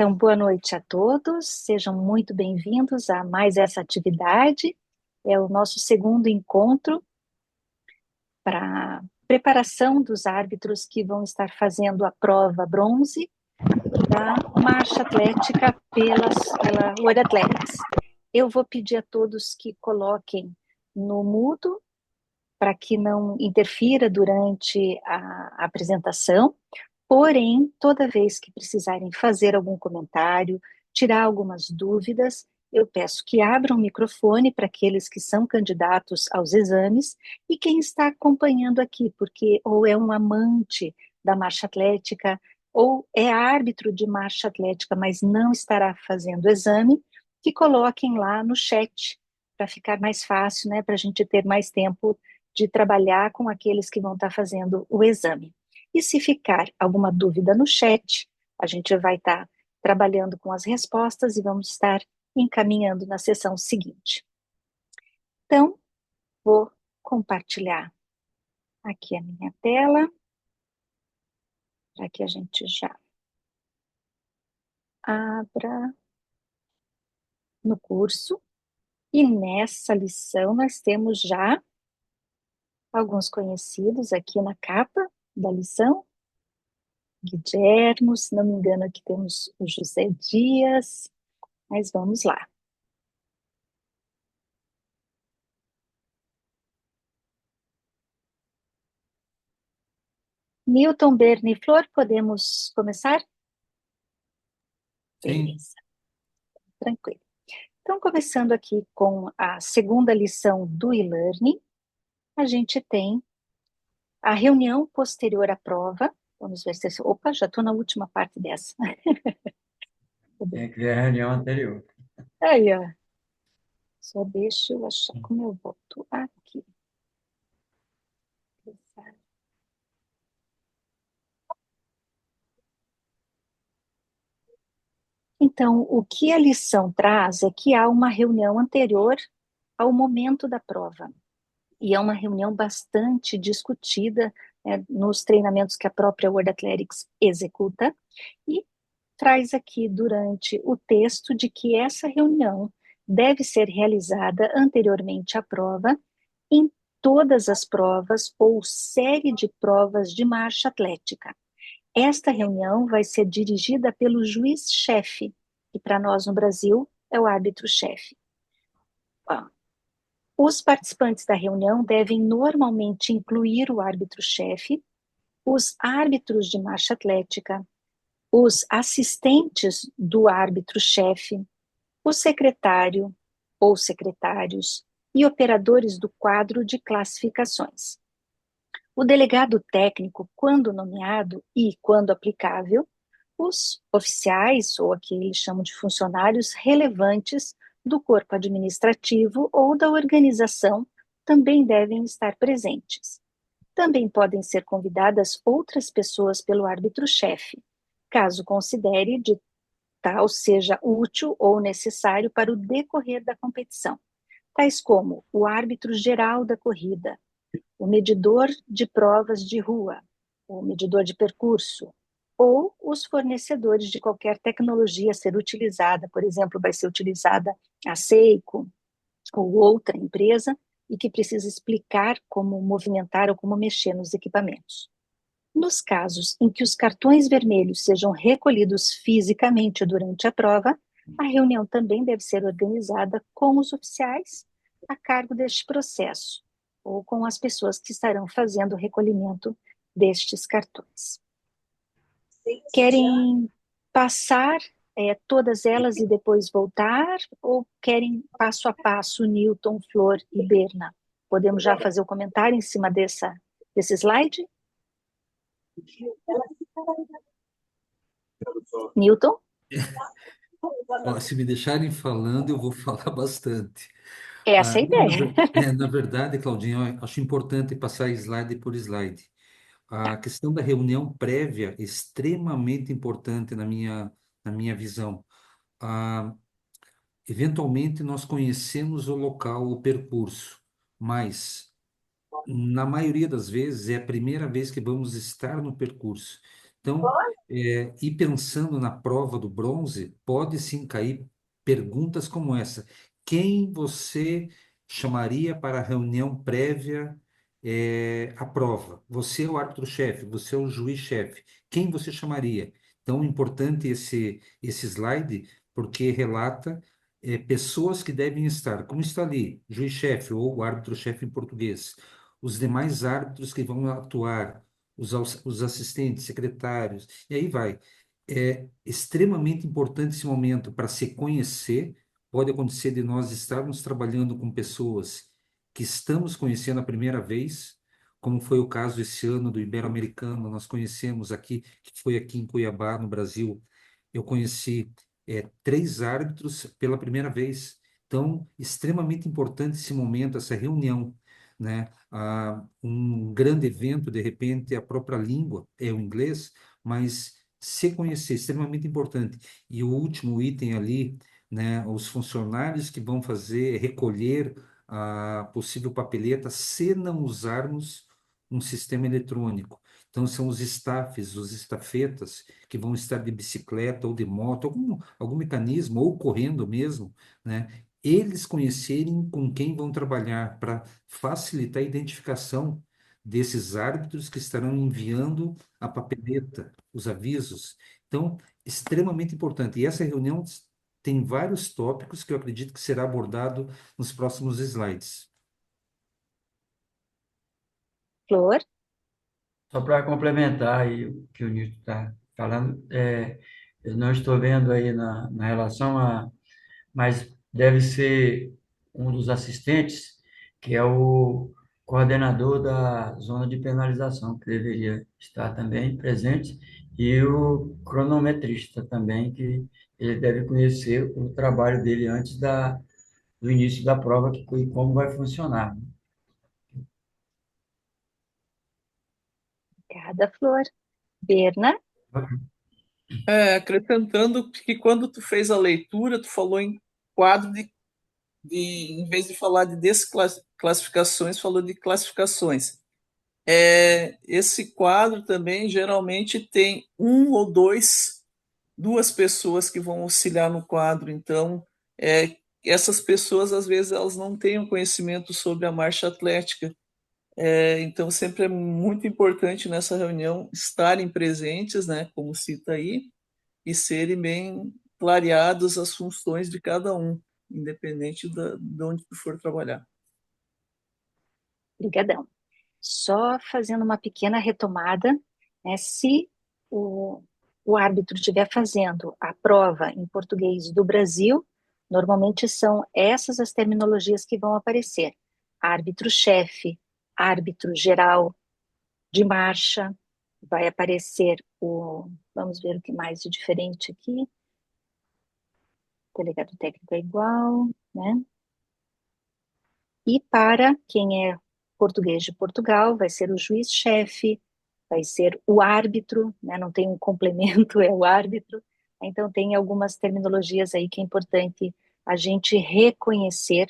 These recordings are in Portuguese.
Então, boa noite a todos, sejam muito bem-vindos a mais essa atividade. É o nosso segundo encontro para preparação dos árbitros que vão estar fazendo a prova bronze da marcha atlética pela World Athletics. Eu vou pedir a todos que coloquem no mudo para que não interfira durante a apresentação. Porém, toda vez que precisarem fazer algum comentário, tirar algumas dúvidas, eu peço que abram o microfone para aqueles que são candidatos aos exames e quem está acompanhando aqui, porque ou é um amante da marcha atlética, ou é árbitro de marcha atlética, mas não estará fazendo o exame, que coloquem lá no chat, para ficar mais fácil, né, para a gente ter mais tempo de trabalhar com aqueles que vão estar fazendo o exame. E se ficar alguma dúvida no chat, a gente vai estar trabalhando com as respostas e vamos estar encaminhando na sessão seguinte. Então, vou compartilhar aqui a minha tela, para que a gente já abra no curso. E nessa lição nós temos já alguns conhecidos aqui na capa da lição. Guilhermo, se não me engano, aqui temos o José Dias, mas vamos lá. Newton, Berni e Flor, podemos começar? Sim, Beleza, tranquilo. Então, começando aqui com a segunda lição do e-learning, a gente tem a reunião posterior à prova. Vamos ver se... Opa, já estou na última parte dessa. tem que ver a reunião anterior. Aí, ó. Só deixa eu achar como eu volto aqui. Então, o que a lição traz é que há uma reunião anterior ao momento da prova. E é uma reunião bastante discutida, né, nos treinamentos que a própria World Athletics executa, e traz aqui durante o texto de que essa reunião deve ser realizada anteriormente à prova, em todas as provas ou série de provas de marcha atlética. Esta reunião vai ser dirigida pelo juiz-chefe, que para nós no Brasil é o árbitro-chefe. Os participantes da reunião devem normalmente incluir o árbitro-chefe, os árbitros de marcha atlética, os assistentes do árbitro-chefe, o secretário ou secretários e operadores do quadro de classificações. O delegado técnico, quando nomeado e quando aplicável, os oficiais, ou aqui eles chamam de funcionários relevantes do corpo administrativo ou da organização, também devem estar presentes. Também podem ser convidadas outras pessoas pelo árbitro-chefe, caso considere de tal seja útil ou necessário para o decorrer da competição, tais como o árbitro geral da corrida, o medidor de provas de rua, o medidor de percurso, ou os fornecedores de qualquer tecnologia a ser utilizada, por exemplo, vai ser utilizada a Seiko ou outra empresa e que precisa explicar como movimentar ou como mexer nos equipamentos. Nos casos em que os cartões vermelhos sejam recolhidos fisicamente durante a prova, a reunião também deve ser organizada com os oficiais a cargo deste processo, ou com as pessoas que estarão fazendo o recolhimento destes cartões. Querem passar todas elas e depois voltar, ou querem passo a passo Newton, Flor e Berna? Podemos já fazer o comentário em cima desse slide? Newton? Ó, se me deixarem falando, eu vou falar bastante. Essa é a Não, ideia. na verdade, Claudinho, eu acho importante passar slide por slide. A Tá. questão da reunião prévia é extremamente importante na minha visão. Ah, eventualmente, nós conhecemos o local, o percurso, mas na maioria das vezes é a primeira vez que vamos estar no percurso. Então, e pensando na prova do bronze, pode sim cair perguntas como essa. Quem você chamaria para a reunião prévia, à prova? Você é o árbitro-chefe, você é o juiz-chefe. Quem você chamaria? Então, importante esse slide, porque relata pessoas que devem estar, como está ali, juiz-chefe ou árbitro-chefe em português, os demais árbitros que vão atuar, os assistentes, secretários, e aí vai. É extremamente importante esse momento para se conhecer. Pode acontecer de nós estarmos trabalhando com pessoas que estamos conhecendo a primeira vez, como foi o caso esse ano do Ibero-Americano, nós conhecemos aqui, que foi aqui em Cuiabá, no Brasil. Eu conheci três árbitros pela primeira vez. Então, extremamente importante esse momento, essa reunião, né? Um grande evento, de repente, a própria língua é o inglês, mas se conhecer, extremamente importante. E o último item ali, né? Os funcionários que vão fazer, recolher a possível papeleta, se não usarmos um sistema eletrônico. Então, são os staffs, os estafetas, que vão estar de bicicleta ou de moto, algum mecanismo, ou correndo mesmo, né? Eles conhecerem com quem vão trabalhar para facilitar a identificação desses árbitros que estarão enviando a papeleta, os avisos. Então, extremamente importante. E essa reunião tem vários tópicos que eu acredito que será abordado nos próximos slides. Flor? Só para complementar aí o que o Nilton está falando, eu não estou vendo aí na relação a, mas deve ser um dos assistentes, que é o coordenador da zona de penalização, que deveria estar também presente, e o cronometrista também, que ele deve conhecer o trabalho dele antes do início da prova, e como vai funcionar. Obrigada, Flor. Berna? Acrescentando que quando tu fez a leitura, tu falou em quadro em vez de falar de desclassificações, falou de classificações. Esse quadro também geralmente tem duas pessoas que vão auxiliar no quadro. Então, essas pessoas às vezes elas não têm um conhecimento sobre a marcha atlética. Então, sempre é muito importante nessa reunião estarem presentes, né, como cita aí, e serem bem clareadas as funções de cada um, independente de onde tu for trabalhar. Obrigadão. Só fazendo uma pequena retomada, né, se o árbitro estiver fazendo a prova em português do Brasil, normalmente são essas as terminologias que vão aparecer: árbitro-chefe, árbitro geral de marcha, vai aparecer vamos ver o que mais de diferente aqui, delegado técnico é igual, né? E para quem é português de Portugal, vai ser o juiz-chefe, vai ser o árbitro, né? Não tem um complemento, é o árbitro. Então, tem algumas terminologias aí que é importante a gente reconhecer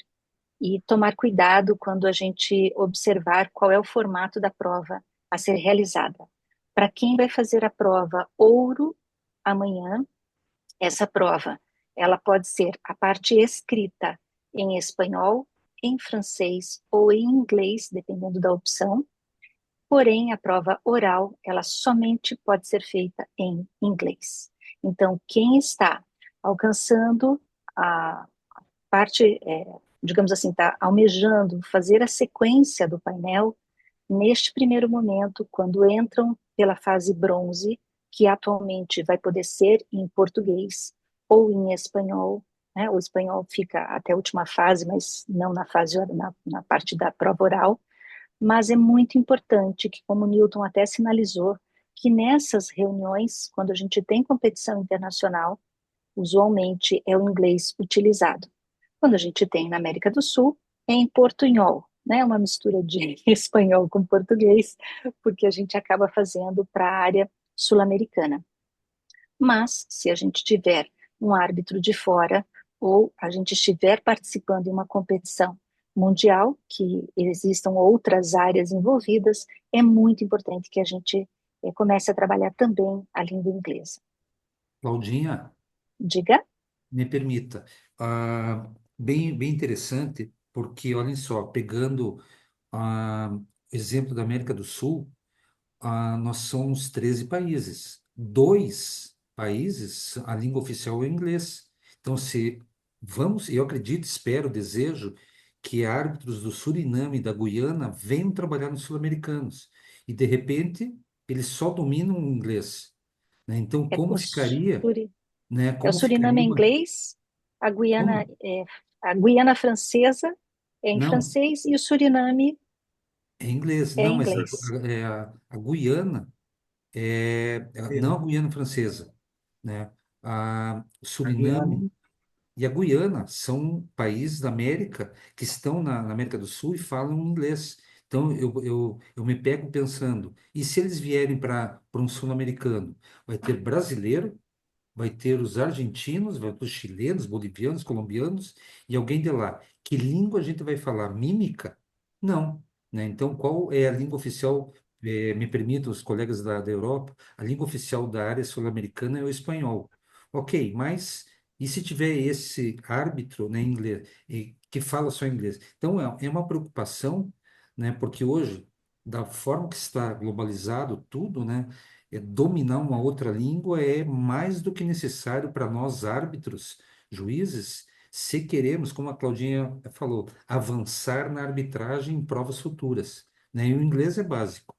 e tomar cuidado quando a gente observar qual é o formato da prova a ser realizada. Para quem vai fazer a prova ouro amanhã, essa prova, ela pode ser a parte escrita em espanhol, em francês ou em inglês, dependendo da opção. Porém, a prova oral, ela somente pode ser feita em inglês. Então, quem está alcançando a parte, digamos assim, está almejando fazer a sequência do painel, neste primeiro momento, quando entram pela fase bronze, que atualmente vai poder ser em português ou em espanhol, né? O espanhol fica até a última fase, mas não na parte da prova oral. Mas é muito importante que, como o Newton até sinalizou, que nessas reuniões, quando a gente tem competição internacional, usualmente é o inglês utilizado. Quando a gente tem na América do Sul, é em portunhol, né? Uma mistura de espanhol com português, porque a gente acaba fazendo para a área sul-americana. Mas, se a gente tiver um árbitro de fora, ou a gente estiver participando de uma competição mundial, que existam outras áreas envolvidas, é muito importante que a gente comece a trabalhar também a língua inglesa. Claudinha, Diga. me permita, bem interessante, porque olhem só, pegando o exemplo da América do Sul, nós somos 13 países. Dois países, a língua oficial é o inglês. Então, se vamos, eu acredito, espero, desejo que árbitros do Suriname e da Guiana venham trabalhar nos sul-americanos. E, de repente, eles só dominam o inglês, né? Então, É como o, ficaria, Suri, né? é o Como Suriname ficaria em uma... inglês, Como? A Guiana Francesa é em Não, francês e o Suriname é inglês. é Não, em mas inglês. a Guiana não a Mesmo. Guiana Francesa, né? O A Guiana, Suriname e a Guiana são países da América que estão na América do Sul e falam inglês. Então, eu me pego pensando, e se eles vierem para um sul-americano? Vai ter brasileiro, vai ter os argentinos, vai ter os chilenos, bolivianos, colombianos e alguém de lá. Que língua a gente vai falar? Mímica? Não, né? Então, qual é a língua oficial? Me permitam os colegas da Europa, a língua oficial da área sul-americana é o espanhol. Ok, mas e se tiver esse árbitro, né, em inglês, que fala só inglês? Então, é uma preocupação, né? Porque hoje, da forma que está globalizado tudo, né? Dominar uma outra língua é mais do que necessário para nós, árbitros, juízes, se queremos, como a Claudinha falou, avançar na arbitragem em provas futuras, né? E o inglês é básico.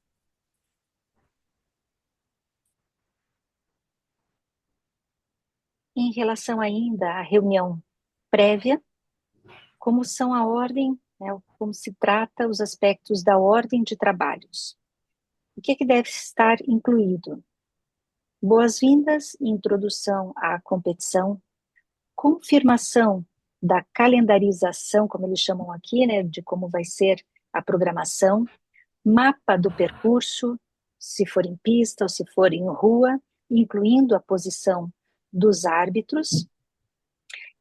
Em relação ainda à reunião prévia, como são a ordem, né, como se trata os aspectos da ordem de trabalhos. O que deve estar incluído? Boas-vindas, introdução à competição, confirmação da calendarização, como eles chamam aqui, né, de como vai ser a programação, mapa do percurso, se for em pista ou se for em rua, incluindo a posição dos árbitros,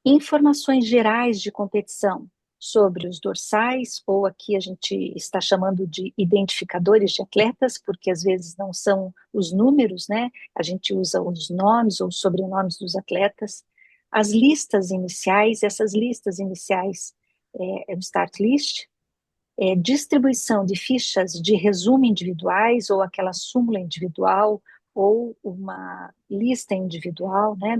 informações gerais de competição sobre os dorsais, ou aqui a gente está chamando de identificadores de atletas, porque às vezes não são os números, né? A gente usa os nomes ou sobrenomes dos atletas. As listas iniciais, essas listas iniciais é o start list, distribuição de fichas de resumo individuais, ou aquela súmula individual, ou uma lista individual, né,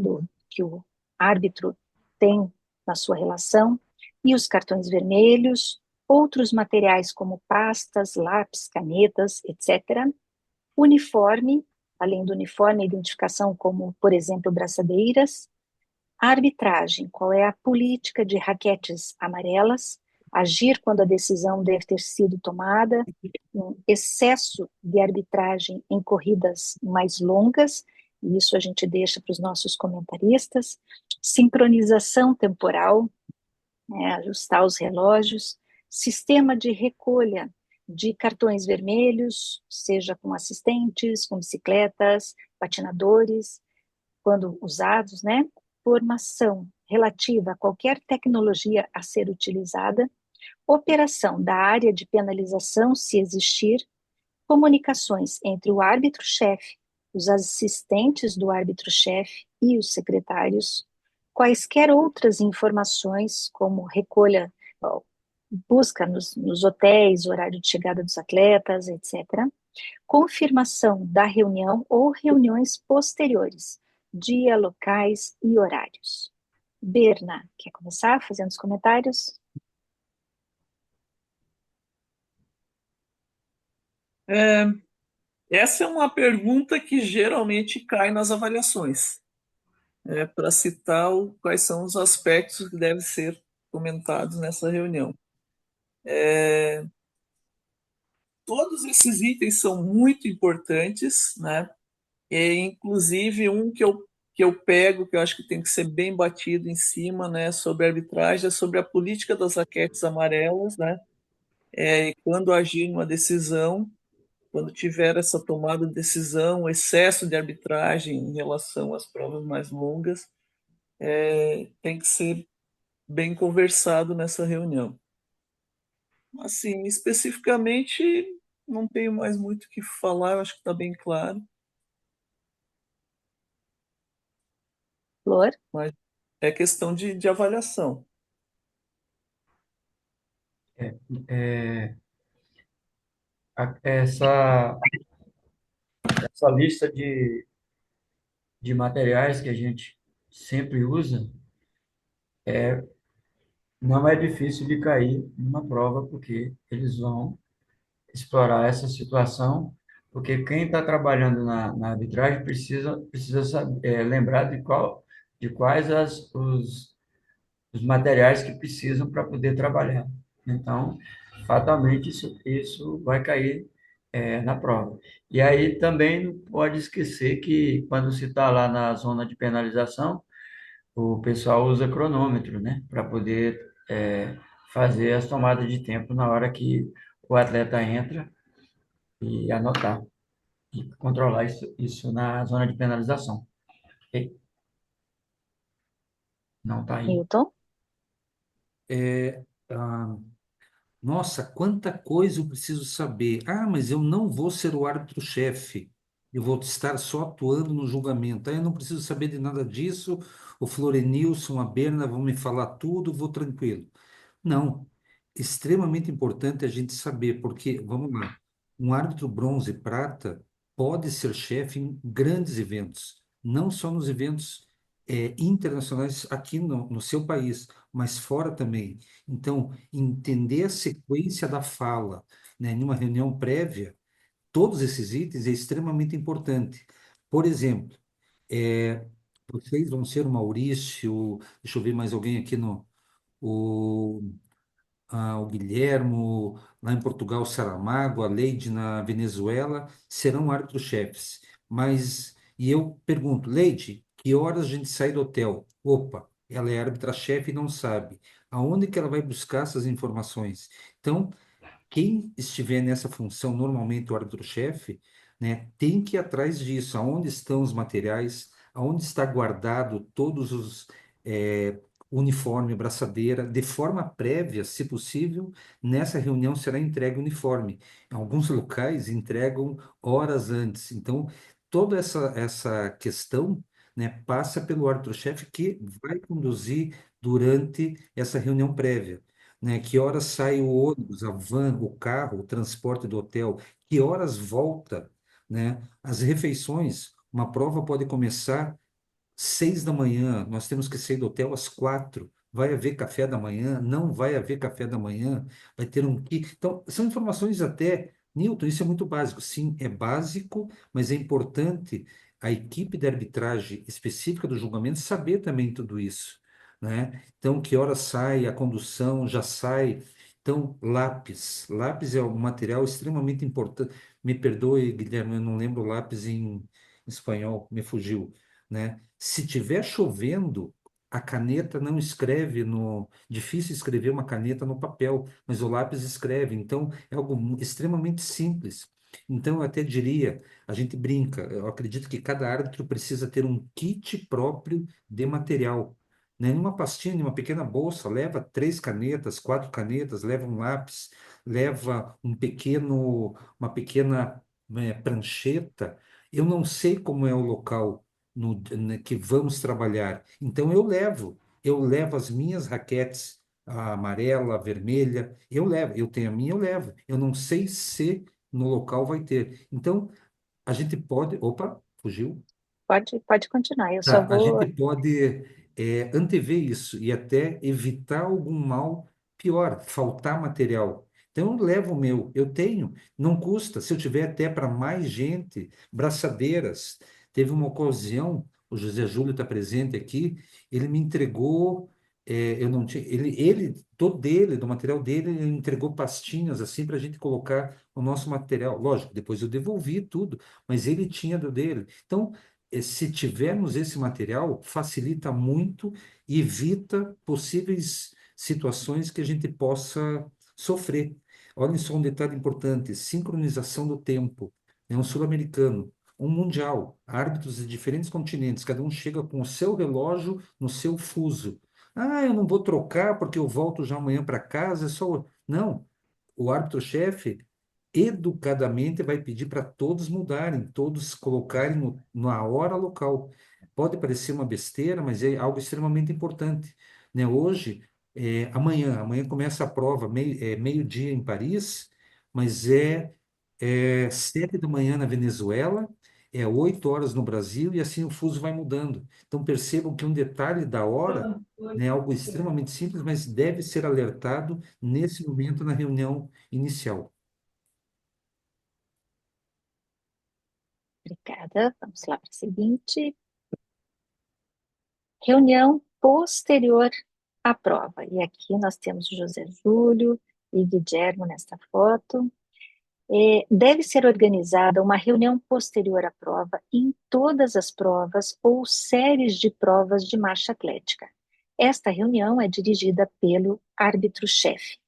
que o árbitro tem na sua relação, e os cartões vermelhos, outros materiais como pastas, lápis, canetas, etc. Uniforme, além do uniforme, a identificação como, por exemplo, braçadeiras. A arbitragem, qual é a política de raquetes amarelas, agir quando a decisão deve ter sido tomada, um excesso de arbitragem em corridas mais longas, e isso a gente deixa para os nossos comentaristas, sincronização temporal, né, ajustar os relógios, sistema de recolha de cartões vermelhos, seja com assistentes, com bicicletas, patinadores, quando usados, né? Formação relativa a qualquer tecnologia a ser utilizada, operação da área de penalização, se existir, comunicações entre o árbitro-chefe, os assistentes do árbitro-chefe e os secretários, quaisquer outras informações, como recolha, busca nos hotéis, horário de chegada dos atletas, etc. Confirmação da reunião ou reuniões posteriores, dia, locais e horários. Berna, quer começar fazendo os comentários? É, essa é uma pergunta que geralmente cai nas avaliações, para citar quais são os aspectos que devem ser comentados nessa reunião. Todos esses itens são muito importantes, né? E, inclusive, um que eu pego, que eu acho que tem que ser bem batido em cima, né, sobre a arbitragem, é sobre a política das raquetes amarelas, né? Quando agir uma decisão, quando tiver essa tomada de decisão, excesso de arbitragem em relação às provas mais longas, tem que ser bem conversado nessa reunião. Assim, especificamente, não tenho mais muito o que falar, eu acho que está bem claro, Flor? mas é questão de avaliação. É, é, essa lista de materiais que a gente sempre usa não é difícil de cair numa prova, porque eles vão explorar essa situação, porque quem está trabalhando na arbitragem precisa saber, lembrar de quais os materiais que precisam para poder trabalhar. Então, fatalmente, isso vai cair, na prova. E aí também não pode esquecer que quando se está lá na zona de penalização, o pessoal usa cronômetro, né, para poder fazer as tomadas de tempo na hora que o atleta entra e anotar e controlar isso na zona de penalização. Ok? Não está aí. Milton? É, nossa, quanta coisa eu preciso saber. Ah, mas eu não vou ser o árbitro-chefe. Eu vou estar só atuando no julgamento. Ah, eu não preciso saber de nada disso. O Florenilson, a Berna vão me falar tudo, vou tranquilo. Não. Extremamente importante a gente saber, porque, vamos lá, um árbitro bronze e prata pode ser chefe em grandes eventos, não só nos eventos internacionais aqui no seu país, mas fora também. Então, entender a sequência da fala, né, em uma reunião prévia, todos esses itens é extremamente importante. Por exemplo, é, vocês vão ser o Maurício, deixa eu ver mais alguém aqui no. O o Guilhermo, lá em Portugal, Saramago, a Leide na Venezuela, serão árbitros-chefes. Mas, e eu pergunto, Leide, que horas a gente sai do hotel? Opa, ela é árbitra-chefe e não sabe. Aonde que ela vai buscar essas informações? Então, quem estiver nessa função, normalmente o árbitro-chefe, né, tem que ir atrás disso. Aonde estão os materiais? Aonde está guardado todos os uniforme, braçadeira, de forma prévia, se possível, nessa reunião será entregue o uniforme. Em alguns locais entregam horas antes. Então, toda essa questão, né, passa pelo árbitro-chefe que vai conduzir durante essa reunião prévia, né? Que horas sai o ônibus, a van, o carro, o transporte do hotel, que horas volta, né? As refeições, uma prova pode começar 6 da manhã, nós temos que sair do hotel às 4. Vai haver café da manhã? Não vai haver café da manhã? Vai ter um kit? Então, são informações até, Newton, isso é muito básico. Sim, é básico, mas é importante a equipe de arbitragem específica do julgamento saber também tudo isso, né? Então, que hora sai, a condução já sai. Então, lápis. Lápis é um material extremamente importante. Me perdoe, Guilherme, eu não lembro lápis em espanhol, me fugiu, né? Se tiver chovendo, a caneta não escreve no. Difícil escrever uma caneta no papel, mas o lápis escreve. Então, é algo extremamente simples. Então, eu até diria, a gente brinca, eu acredito que cada árbitro precisa ter um kit próprio de material. Né? Numa pastinha, numa pequena bolsa, leva 3 canetas, 4 canetas, leva um lápis, leva uma pequena prancheta. Eu não sei como é o local que vamos trabalhar. Então eu levo as minhas raquetes, a amarela, a vermelha, eu levo, eu tenho a minha, eu levo. Eu não sei se no local vai ter. Então, a gente pode, opa, fugiu. Pode continuar, eu só Tá, a gente vou. pode antever isso e até evitar algum mal pior, faltar material. Então, eu levo o meu, eu tenho, não custa. Se eu tiver até para mais gente, braçadeiras. Teve uma ocasião, o José Júlio está presente aqui, ele me entregou, eu não tinha, todo dele, do material dele, ele entregou pastinhas assim para a gente colocar o nosso material. Lógico, depois eu devolvi tudo, mas ele tinha do dele. Então, se tivermos esse material, facilita muito e evita possíveis situações que a gente possa sofrer. Olhem só um detalhe importante: sincronização do tempo. É um sul-americano, um mundial, árbitros de diferentes continentes, cada um chega com o seu relógio no seu fuso. Ah, eu não vou trocar porque eu volto já amanhã para casa. Não, o árbitro-chefe educadamente vai pedir para todos mudarem, todos colocarem na hora local. Pode parecer uma besteira, mas é algo extremamente importante, né? Hoje, amanhã começa a prova, meio-dia em Paris, mas é 7 da manhã na Venezuela, é 8 horas no Brasil, e assim o fuso vai mudando. Então percebam que um detalhe da hora, né, algo extremamente simples, mas deve ser alertado nesse momento na reunião inicial. Obrigada. Vamos lá para a seguinte. Reunião posterior à prova. E aqui nós temos José Júlio e Guilherme nesta foto. Deve ser organizada uma reunião posterior à prova em todas as provas ou séries de provas de marcha atlética. Esta reunião é dirigida pelo árbitro-chefe.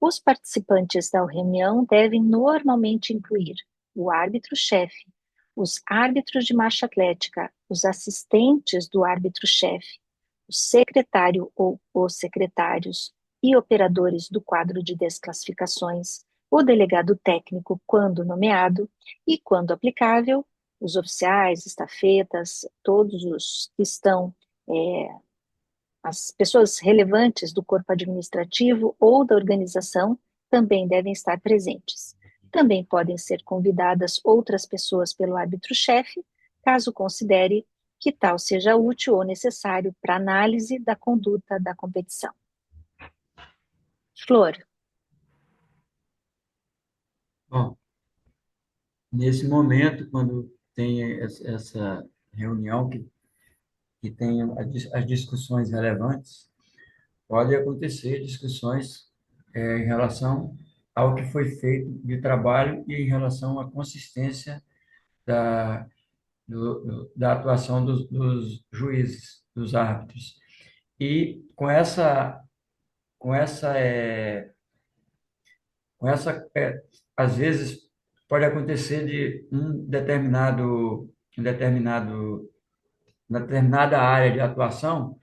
Os participantes da reunião devem normalmente incluir o árbitro-chefe, os árbitros de marcha atlética, os assistentes do árbitro-chefe, o secretário ou os secretários e operadores do quadro de desclassificações, o delegado técnico quando nomeado e, quando aplicável, os oficiais, estafetas, todos os que estão as pessoas relevantes do corpo administrativo ou da organização também devem estar presentes. Também podem ser convidadas outras pessoas pelo árbitro-chefe, caso considere que tal seja útil ou necessário para análise da conduta da competição. Flor. Bom, nesse momento, quando tem essa reunião que tem as discussões relevantes, pode acontecer discussões em relação ao que foi feito de trabalho e em relação à consistência da, da atuação dos juízes, dos árbitros. E com essa, é, com essa às vezes pode acontecer de uma determinada área de atuação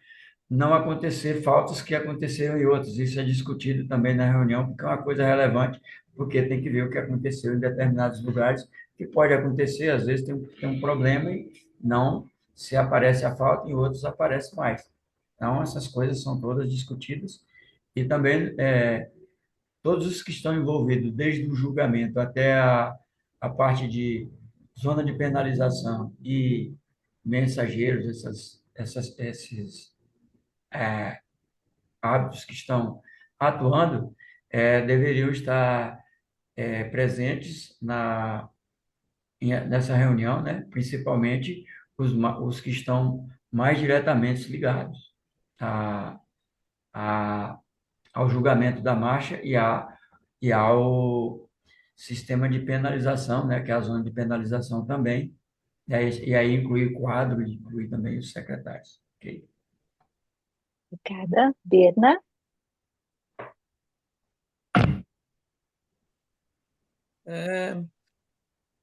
não acontecer faltas que aconteceram em outros. Isso é discutido também na reunião, porque é uma coisa relevante, porque tem que ver o que aconteceu em determinados lugares, que pode acontecer, às vezes tem um problema e não se aparece a falta, em outros aparece mais. Então, essas coisas são todas discutidas e também todos os que estão envolvidos, desde o julgamento até a parte de zona de penalização e mensageiros, esses hábitos que estão atuando, deveriam estar presentes nessa reunião, né? Principalmente os que estão mais diretamente ligados a, a, ao julgamento da marcha e ao sistema de penalização, né? Que é a zona de penalização também, e aí inclui o quadro, inclui também os secretários. Ok? Obrigada. Berna. É,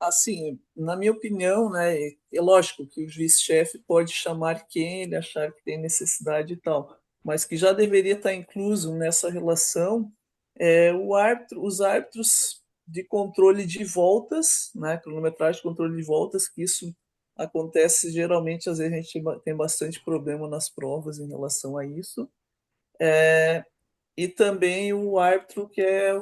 assim, na minha opinião, né, é lógico que o juiz-chefe pode chamar quem ele achar que tem necessidade e tal, mas que já deveria estar incluso nessa relação os árbitros de controle de voltas, né, cronometragem de controle de voltas, que isso acontece geralmente, às vezes a gente tem bastante problema nas provas em relação a isso. E também o árbitro é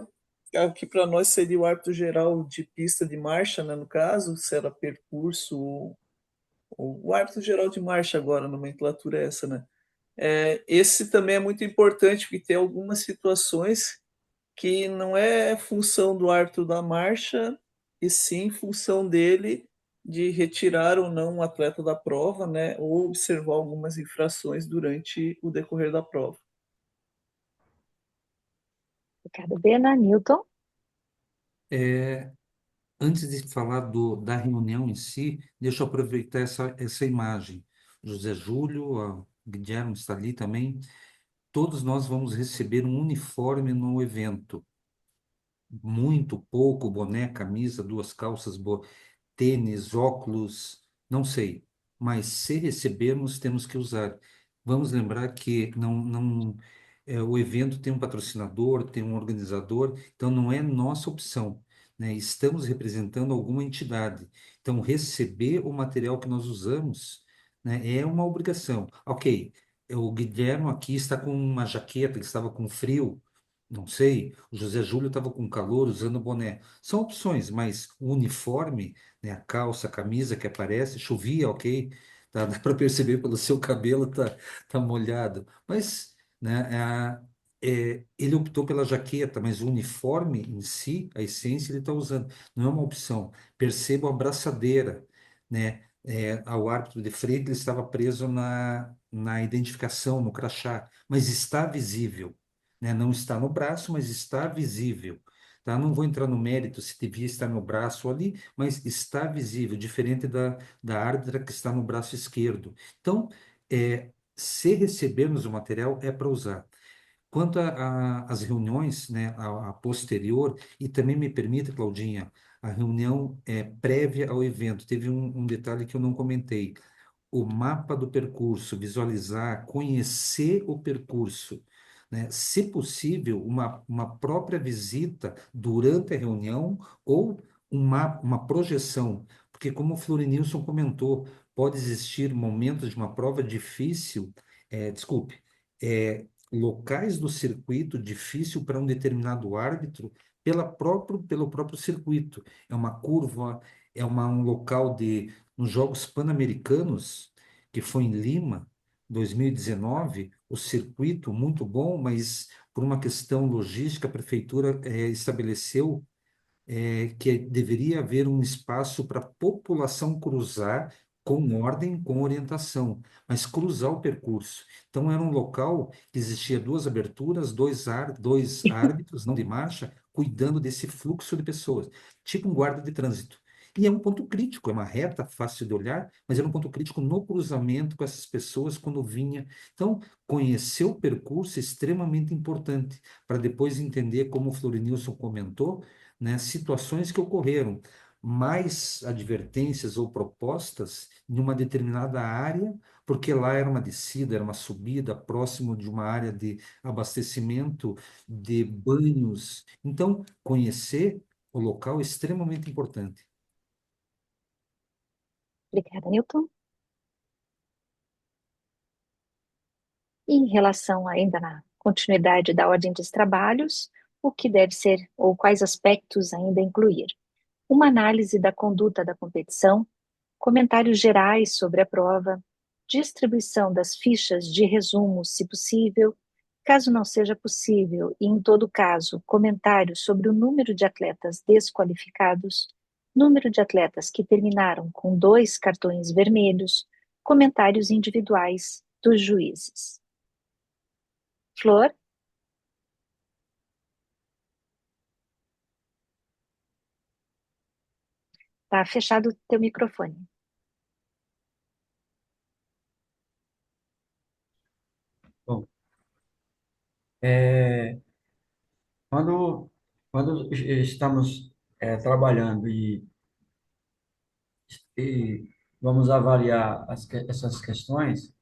o que para nós seria o árbitro geral de pista de marcha, né, no caso, se era percurso ou o árbitro geral de marcha agora, a nomenclatura é essa, né? Esse também é muito importante, porque tem algumas situações que não é função do árbitro da marcha, e sim função dele de retirar ou não o atleta da prova, né, ou observar algumas infrações durante o decorrer da prova. Obrigada, Berna. Newton. Antes de falar da reunião em si, deixa eu aproveitar essa imagem. José Júlio, a Guilherme está ali também. Todos nós vamos receber um uniforme no evento. Muito pouco, boné, camisa, duas calças, tênis, óculos, não sei. Mas se recebermos, temos que usar. Vamos lembrar que o evento tem um patrocinador, tem um organizador, então não é nossa opção. né? Estamos representando alguma entidade. Então, receber o material que nós usamos, né, é uma obrigação. Ok, o Guilherme aqui está com uma jaqueta, ele estava com frio, não sei. O José Júlio estava com calor, usando boné. São opções, mas o uniforme, né, a calça, a camisa que aparece, chovia, ok? Tá, dá para perceber pelo seu cabelo, tá molhado. Mas, né, ele optou pela jaqueta, mas o uniforme em si, a essência, ele está usando. Não é uma opção. Perceba a abraçadeira, né? Ao árbitro de frente, ele estava preso na identificação, no crachá, mas está visível, né? Não está no braço, mas está visível. Tá? Não vou entrar no mérito se devia estar no braço ali, mas está visível, diferente da árbitra que está no braço esquerdo. Então, se recebermos o material, é para usar. Quanto às reuniões, né, a posterior, e também me permita, Claudinha, a reunião prévia ao evento, teve um detalhe que eu não comentei. O mapa do percurso, visualizar, conhecer o percurso, né? Se possível, uma própria visita durante a reunião ou uma projeção, porque como o Florenilson comentou, pode existir momentos de uma prova difícil, desculpe, locais do circuito difícil para um determinado árbitro pelo próprio circuito. É uma curva, um local nos Jogos Pan-Americanos, que foi em Lima, 2019, o circuito muito bom, mas por uma questão logística, a prefeitura estabeleceu que deveria haver um espaço para a população cruzar com ordem, com orientação, mas cruzar o percurso. Então, era um local que existia duas aberturas, dois árbitros, não de marcha, cuidando desse fluxo de pessoas, tipo um guarda de trânsito. E é um ponto crítico, é uma reta fácil de olhar, mas era um ponto crítico no cruzamento com essas pessoas quando vinha. Então, conhecer o percurso é extremamente importante, para depois entender, como o Florenilson comentou, né, situações que ocorreram, mais advertências ou propostas em uma determinada área, porque lá era uma descida, era uma subida, próximo de uma área de abastecimento, de banhos. Então, conhecer o local é extremamente importante. Obrigada, Newton. E em relação ainda na continuidade da ordem dos trabalhos, o que deve ser ou quais aspectos ainda incluir? Uma análise da conduta da competição, comentários gerais sobre a prova, distribuição das fichas de resumo, se possível, caso não seja possível, e em todo caso, comentários sobre o número de atletas desqualificados, número de atletas que terminaram com 2 cartões vermelhos, comentários individuais dos juízes. Flor, tá fechado o teu microfone. Bom, é, quando, quando estamos trabalhando e vamos avaliar essas questões,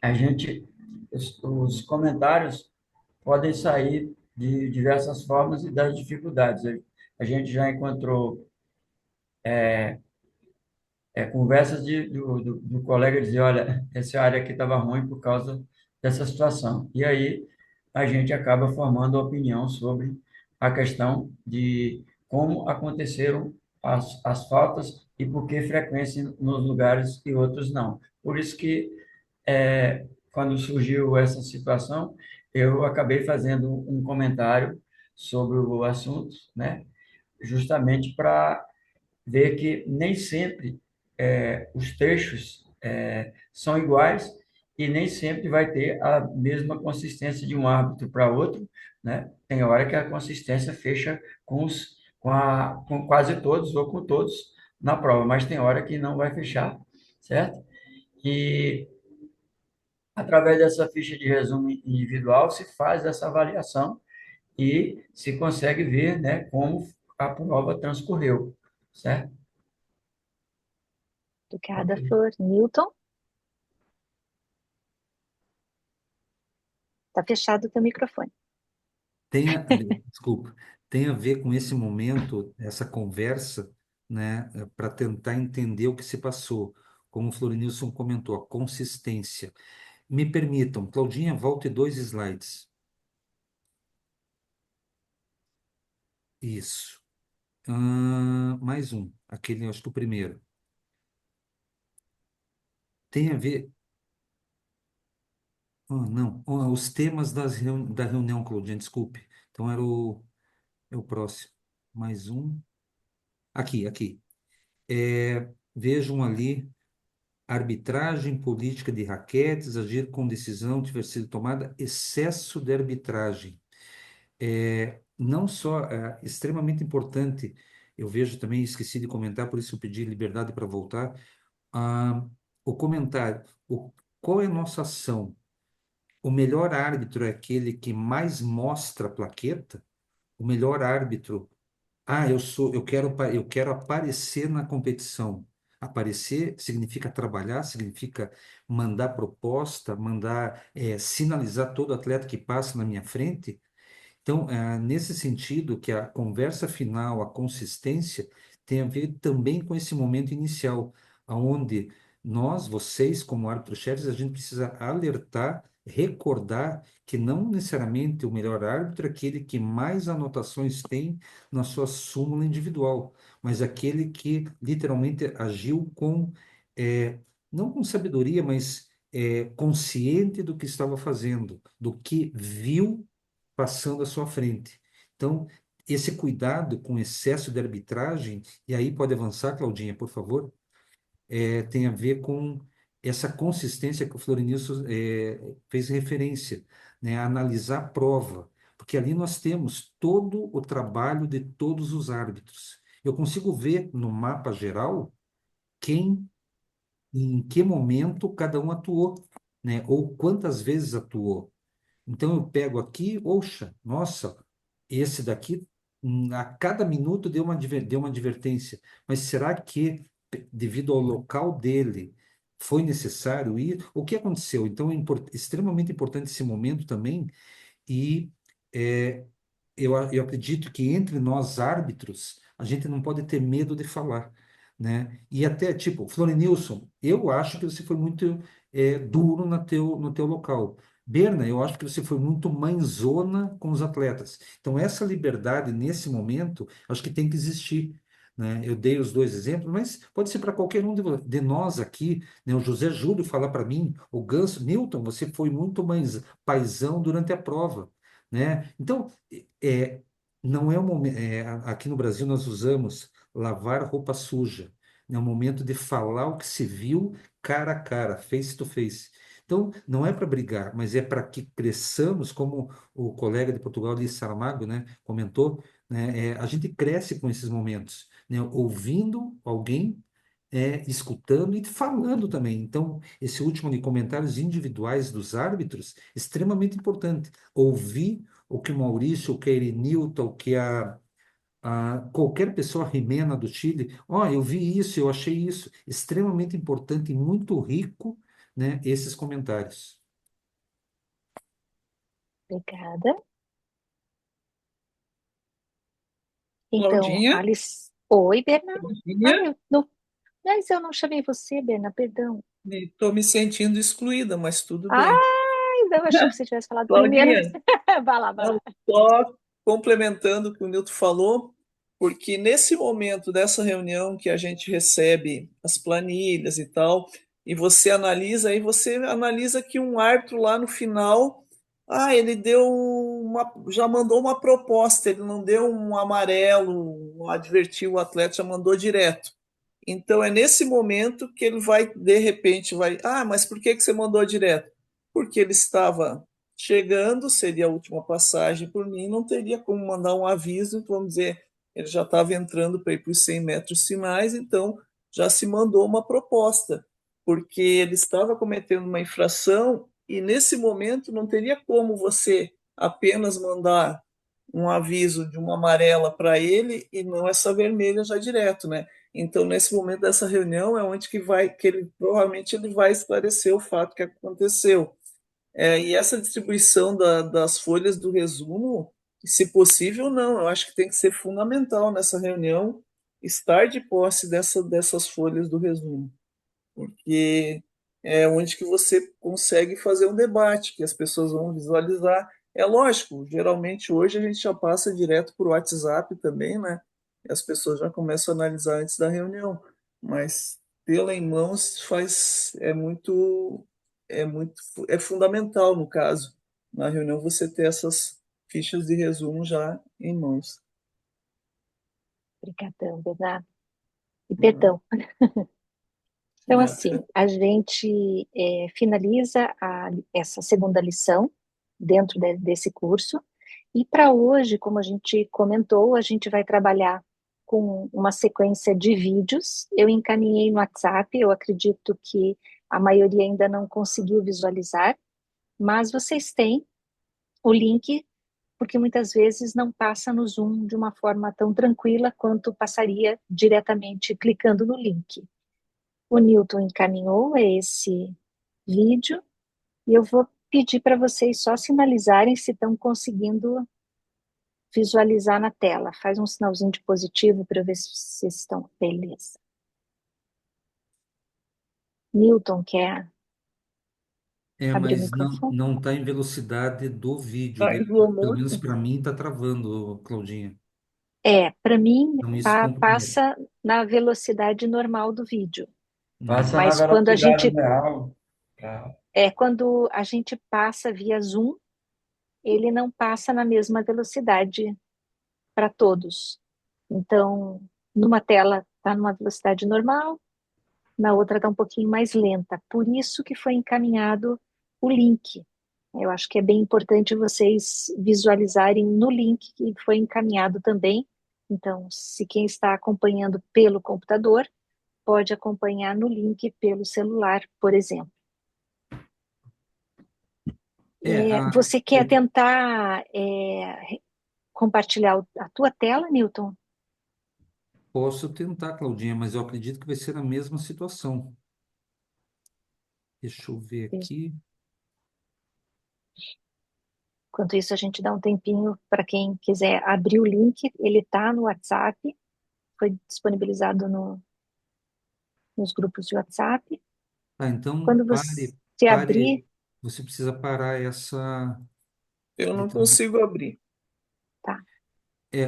a gente, os comentários podem sair de diversas formas e das dificuldades. A gente já encontrou conversas do colega dizer, olha, essa área aqui estava ruim por causa dessa situação. E aí a gente acaba formando opinião sobre a questão de como aconteceram as faltas e por que frequência nos lugares e outros não. Por isso que, quando surgiu essa situação, eu acabei fazendo um comentário sobre o assunto, né? Justamente para ver que nem sempre os trechos são iguais e nem sempre vai ter a mesma consistência de um árbitro para outro, né? Tem hora que a consistência fecha com quase todos ou com todos na prova, mas tem hora que não vai fechar, certo? E através dessa ficha de resumo individual se faz essa avaliação e se consegue ver, né, como a prova transcorreu, certo? Obrigada, Ok. Flor. Newton, tá fechado o teu microfone. Tem a, desculpa, tem a ver com esse momento, essa conversa, né, para tentar entender o que se passou. Como o Florinilson comentou, a consistência. Me permitam, Claudinha, volte 2 slides. Isso. Mais um, aquele, acho que o primeiro. Tem a ver. Não, os temas da reunião, Claudinha, desculpe. Então é o próximo. Mais um. Aqui. Vejam ali. Arbitragem política de raquetes, agir com decisão tiver sido tomada, excesso de arbitragem. Não só extremamente importante, eu vejo também, esqueci de comentar, por isso eu pedi liberdade para voltar, ah, o comentário, qual é a nossa ação? O melhor árbitro é aquele que mais mostra a plaqueta? O melhor árbitro eu quero aparecer na competição. Aparecer significa trabalhar, significa mandar proposta, mandar sinalizar todo atleta que passa na minha frente. Então, nesse sentido, que a conversa final, a consistência, tem a ver também com esse momento inicial, onde nós, vocês, como árbitros-chefes, a gente precisa alertar, recordar que não necessariamente o melhor árbitro é aquele que mais anotações tem na sua súmula individual, mas aquele que literalmente agiu com, não com sabedoria, mas consciente do que estava fazendo, do que viu passando à sua frente. Então, esse cuidado com excesso de arbitragem, e aí pode avançar, Claudinha, por favor, tem a ver com essa consistência que o Florinilson fez referência, né, a analisar a prova, porque ali nós temos todo o trabalho de todos os árbitros. Eu consigo ver no mapa geral quem, em que momento cada um atuou, né, ou quantas vezes atuou. Então eu pego aqui, oxa, nossa, esse daqui a cada minuto deu uma advertência. Mas será que, devido ao local dele, foi necessário ir? O que aconteceu? Então é extremamente importante esse momento também. E é, eu acredito que entre nós árbitros, a gente não pode ter medo de falar, né? E até, tipo, Florenilson, eu acho que você foi muito duro no teu local. Berna, eu acho que você foi muito mãezona com os atletas. Então, essa liberdade, nesse momento, acho que tem que existir, né? Eu dei os 2 exemplos, mas pode ser para qualquer um de nós aqui, né? O José Júlio falar para mim, o Ganso, Newton, você foi muito paizão durante a prova, né? Então, é, não é o momento. Aqui no Brasil nós usamos lavar roupa suja. É o momento de falar o que se viu cara a cara, face to face. Então, não é para brigar, mas é para que cresçamos, como o colega de Portugal, Luís Saramago, né, comentou, né, a gente cresce com esses momentos, né, ouvindo alguém, escutando e falando também. Então, esse último de comentários individuais dos árbitros, extremamente importante. Ouvir o que o Maurício, o que a Erenilton, o que qualquer pessoa rimena do Chile, eu vi isso, eu achei isso, extremamente importante e muito rico, né, esses comentários. Obrigada. Então, Claudinha, Alice. Oi, Berna. Claudinha, Mas eu não chamei você, Berna, perdão. estou me sentindo excluída, mas tudo Ah, bem. eu achei que você tivesse falado primeiro. Claudinha, Vai lá, vai lá. não, só complementando o que o Nilton falou, porque nesse momento dessa reunião que a gente recebe as planilhas e tal, e você analisa, aí você analisa que um árbitro lá no final, ele já mandou uma proposta, ele não deu um amarelo, advertiu o atleta, já mandou direto. Então é nesse momento que ele vai, de repente, mas por que você mandou direto? Porque ele estava chegando, seria a última passagem por mim, não teria como mandar um aviso, então, vamos dizer, ele já estava entrando para ir para os 100 metros finais, então já se mandou uma proposta, porque ele estava cometendo uma infração e nesse momento não teria como você apenas mandar um aviso de uma amarela para ele e não essa vermelha já direto, né? Então, nesse momento dessa reunião é onde que ele provavelmente ele vai esclarecer o fato que aconteceu. E essa distribuição das folhas do resumo Se possível, não. Eu acho que tem que ser fundamental nessa reunião estar de posse dessas folhas do resumo, porque é onde que você consegue fazer um debate, que as pessoas vão visualizar. É lógico, geralmente hoje a gente já passa direto por WhatsApp também, né? E as pessoas já começam a analisar antes da reunião, mas tê-la em mãos faz é muito é fundamental no caso na reunião você ter essas fichas de resumo já em mãos. Obrigadão, Bernardo. E Uhum. perdão. Então, assim, a gente finaliza essa segunda lição dentro desse curso. E para hoje, como a gente comentou, a gente vai trabalhar com uma sequência de vídeos. Eu encaminhei no WhatsApp, eu acredito que a maioria ainda não conseguiu visualizar, mas vocês têm o link, porque muitas vezes não passa no Zoom de uma forma tão tranquila quanto passaria diretamente clicando no link. O Newton encaminhou esse vídeo e eu vou pedir para vocês só sinalizarem se estão conseguindo visualizar na tela. Faz um sinalzinho de positivo para eu ver se vocês estão. Beleza. Newton, quer abrir o Mas não microfone? não está em velocidade do vídeo. Tá em slow Pelo menos motion? para mim está travando, Claudinha. Para mim, Então isso compromete. passa na velocidade normal do vídeo. Passa na Mas quando a velocidade gente real. Tá? passa via Zoom, ele não passa na mesma velocidade para todos. Então, numa tela está numa velocidade normal, na outra está um pouquinho mais lenta. Por isso que foi encaminhado o link. Eu acho que é bem importante vocês visualizarem no link que foi encaminhado também. Então, se quem está acompanhando pelo computador, pode acompanhar no link pelo celular, por exemplo. É, a, Você quer tentar compartilhar a tua tela, Newton? Posso tentar, Claudinha, mas eu acredito que vai ser a mesma situação. Deixa eu ver aqui. Enquanto isso, a gente dá um tempinho para quem quiser abrir o link. Ele está no WhatsApp, foi disponibilizado nos grupos de WhatsApp. Ah, então Quando pare, você pare. abrir, Você precisa parar essa. Eu não Então, consigo abrir. tá.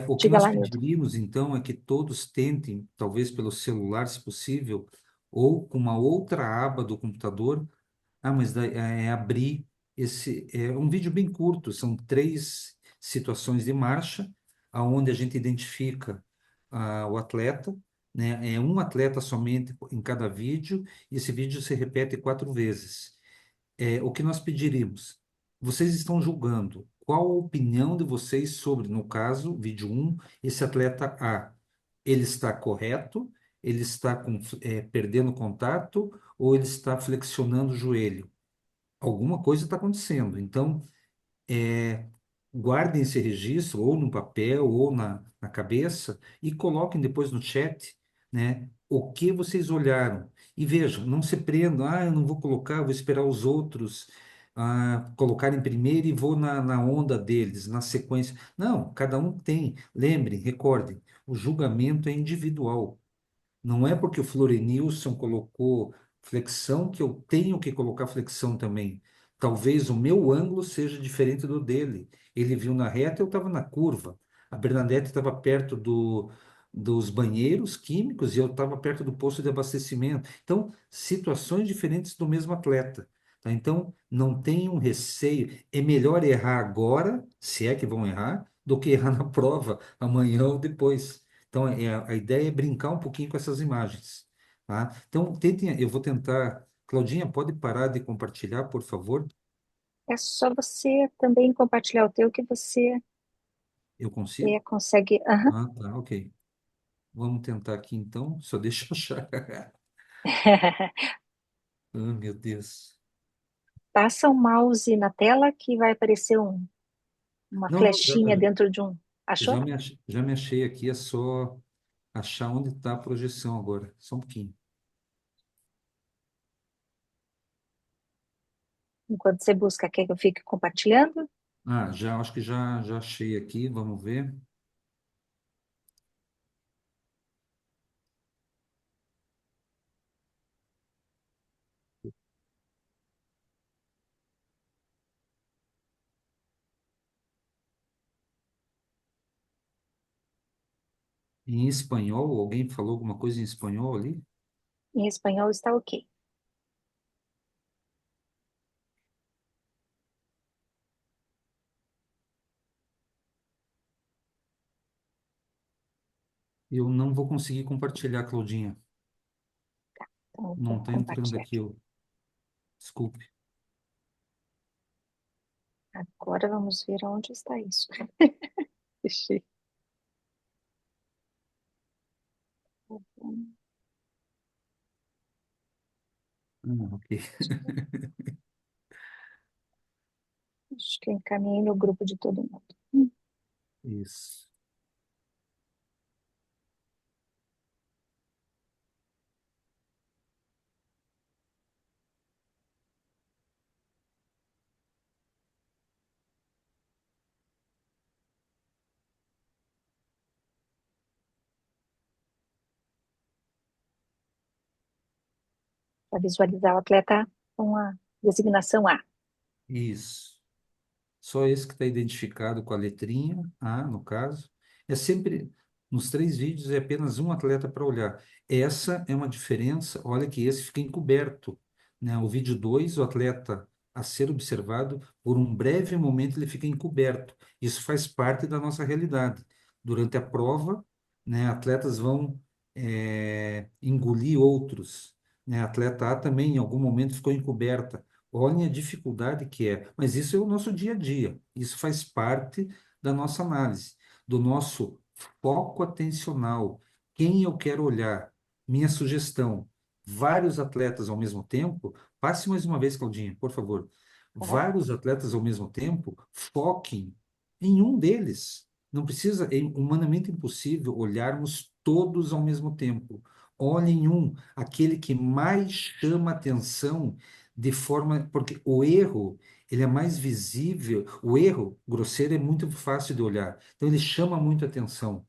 o que Diga nós lá, Newton. pediríamos, então, é que todos tentem, talvez pelo celular, se possível, ou com uma outra aba do computador. Mas abrir esse. É um vídeo bem curto, são 3 situações de marcha, aonde a gente identifica o atleta, né? É um atleta somente em cada vídeo, e esse vídeo se repete 4 vezes. O que nós pediríamos? Vocês estão julgando. Qual a opinião de vocês sobre, no caso, vídeo um, esse atleta A? Ele está correto? Ele está perdendo contato? Ou ele está flexionando o joelho? Alguma coisa está acontecendo. Então, é, guardem esse registro ou no papel ou na cabeça e coloquem depois no chat, né, o que vocês olharam. E vejam, não se prendam, eu não vou colocar, vou esperar os outros colocarem primeiro e vou na onda deles, na sequência. Não, cada um tem. Lembrem, recordem, o julgamento é individual. Não é porque o Florenilson colocou flexão que eu tenho que colocar flexão também. Talvez o meu ângulo seja diferente do dele. Ele viu na reta, eu estava na curva. A Bernadette estava perto dos banheiros químicos e eu estava perto do posto de abastecimento. Então, situações diferentes do mesmo atleta. Tá? Então, não tenham receio. É melhor errar agora, se é que vão errar, do que errar na prova amanhã ou depois. Então, a ideia é brincar um pouquinho com essas imagens, tá? Então, tentem, eu vou tentar. Claudinha, pode parar de compartilhar, por favor? É só você também compartilhar o teu que você Eu consigo? consegue. Aham. Tá, ok. Vamos tentar aqui então. Só deixa eu achar. Meu Deus. Passa o mouse na tela que vai aparecer uma Não, não, flechinha dentro de um. Achou? já me achei aqui, é só achar onde está a projeção agora. Só um pouquinho. Enquanto você busca, quer que eu fique compartilhando? Já acho que já achei aqui, vamos ver. Em espanhol, alguém falou alguma coisa em espanhol ali? Em espanhol está ok. Eu não vou conseguir compartilhar, Claudinha. Então, Não vou está entrando compartilhar aqui, aqui. desculpe. Agora vamos ver onde está isso. Deixei. Ok. Acho que eu encaminhei no grupo de todo mundo. Isso. Para visualizar o atleta com a designação A. Isso. Só esse que está identificado com a letrinha A, no caso. É sempre, nos 3 vídeos, é apenas um atleta para olhar. Essa é uma diferença, olha que esse fica encoberto, né? O vídeo 2, o atleta a ser observado, por um breve momento ele fica encoberto. Isso faz parte da nossa realidade. Durante a prova, né, atletas vão engolir outros. Né? Atleta A também, em algum momento, ficou encoberta. Olhem a dificuldade que é, mas isso é o nosso dia a dia, isso faz parte da nossa análise, do nosso foco atencional. Quem eu quero olhar? Minha sugestão: vários atletas ao mesmo tempo. Passe mais uma vez, Claudinha, por favor. Tá? Vários atletas ao mesmo tempo, foquem em um deles. Não precisa, é humanamente impossível olharmos todos ao mesmo tempo. Olhem um, aquele que mais chama atenção de forma, porque o erro, ele é mais visível, o erro grosseiro é muito fácil de olhar, então ele chama muito atenção.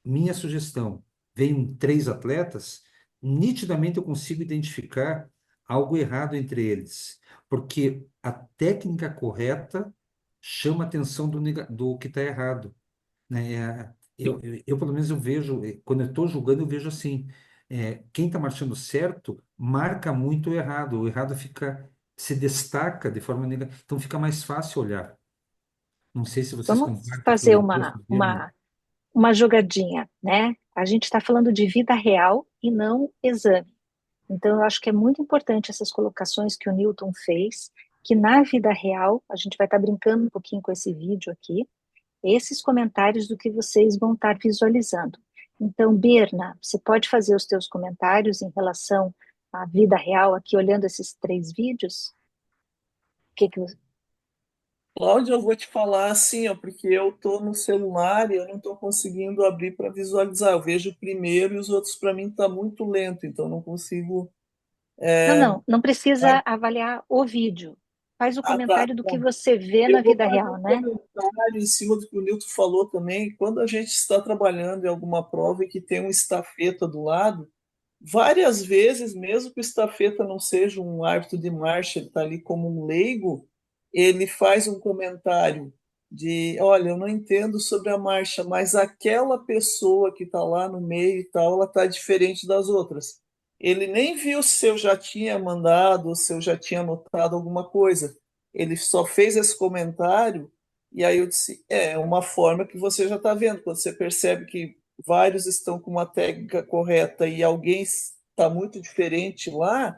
Minha sugestão, veem 3 atletas, nitidamente eu consigo identificar algo errado entre eles, porque a técnica correta chama atenção do que está errado, né? Pelo menos eu vejo, quando eu estou julgando, eu vejo assim, quem está marchando certo marca muito o errado fica, se destaca de forma negativa, então fica mais fácil olhar. Não sei se vocês Vamos compartem a fazer filosofia, uma, Fabiana. uma, uma jogadinha, né? A gente está falando de vida real e não exame. Então, eu acho que é muito importante essas colocações que o Newton fez, que na vida real, a gente vai estar brincando um pouquinho com esse vídeo aqui, esses comentários do que vocês vão estar visualizando. Então, Berna, você pode fazer os teus comentários em relação à vida real aqui, olhando esses 3 vídeos? O que que você... Cláudia, eu vou te falar assim, ó, porque eu estou no celular e eu não estou conseguindo abrir para visualizar. Eu vejo o primeiro e os outros para mim tá muito lento, então não consigo. Não, É, não, não precisa avaliar o vídeo. Faz o ah, tá, comentário do tá. que você vê na Eu vou vida fazer real, um né? comentário em cima do que o Nilton falou também. Quando a gente está trabalhando em alguma prova e que tem um estafeta do lado, várias vezes, mesmo que o estafeta não seja um árbitro de marcha, ele está ali como um leigo, ele faz um comentário de, olha, eu não entendo sobre a marcha, mas aquela pessoa que está lá no meio e tal, ela está diferente das outras. Ele nem viu se eu já tinha mandado ou se eu já tinha anotado alguma coisa. Ele só fez esse comentário e aí eu disse, é uma forma que você já está vendo, quando você percebe que vários estão com uma técnica correta e alguém está muito diferente lá,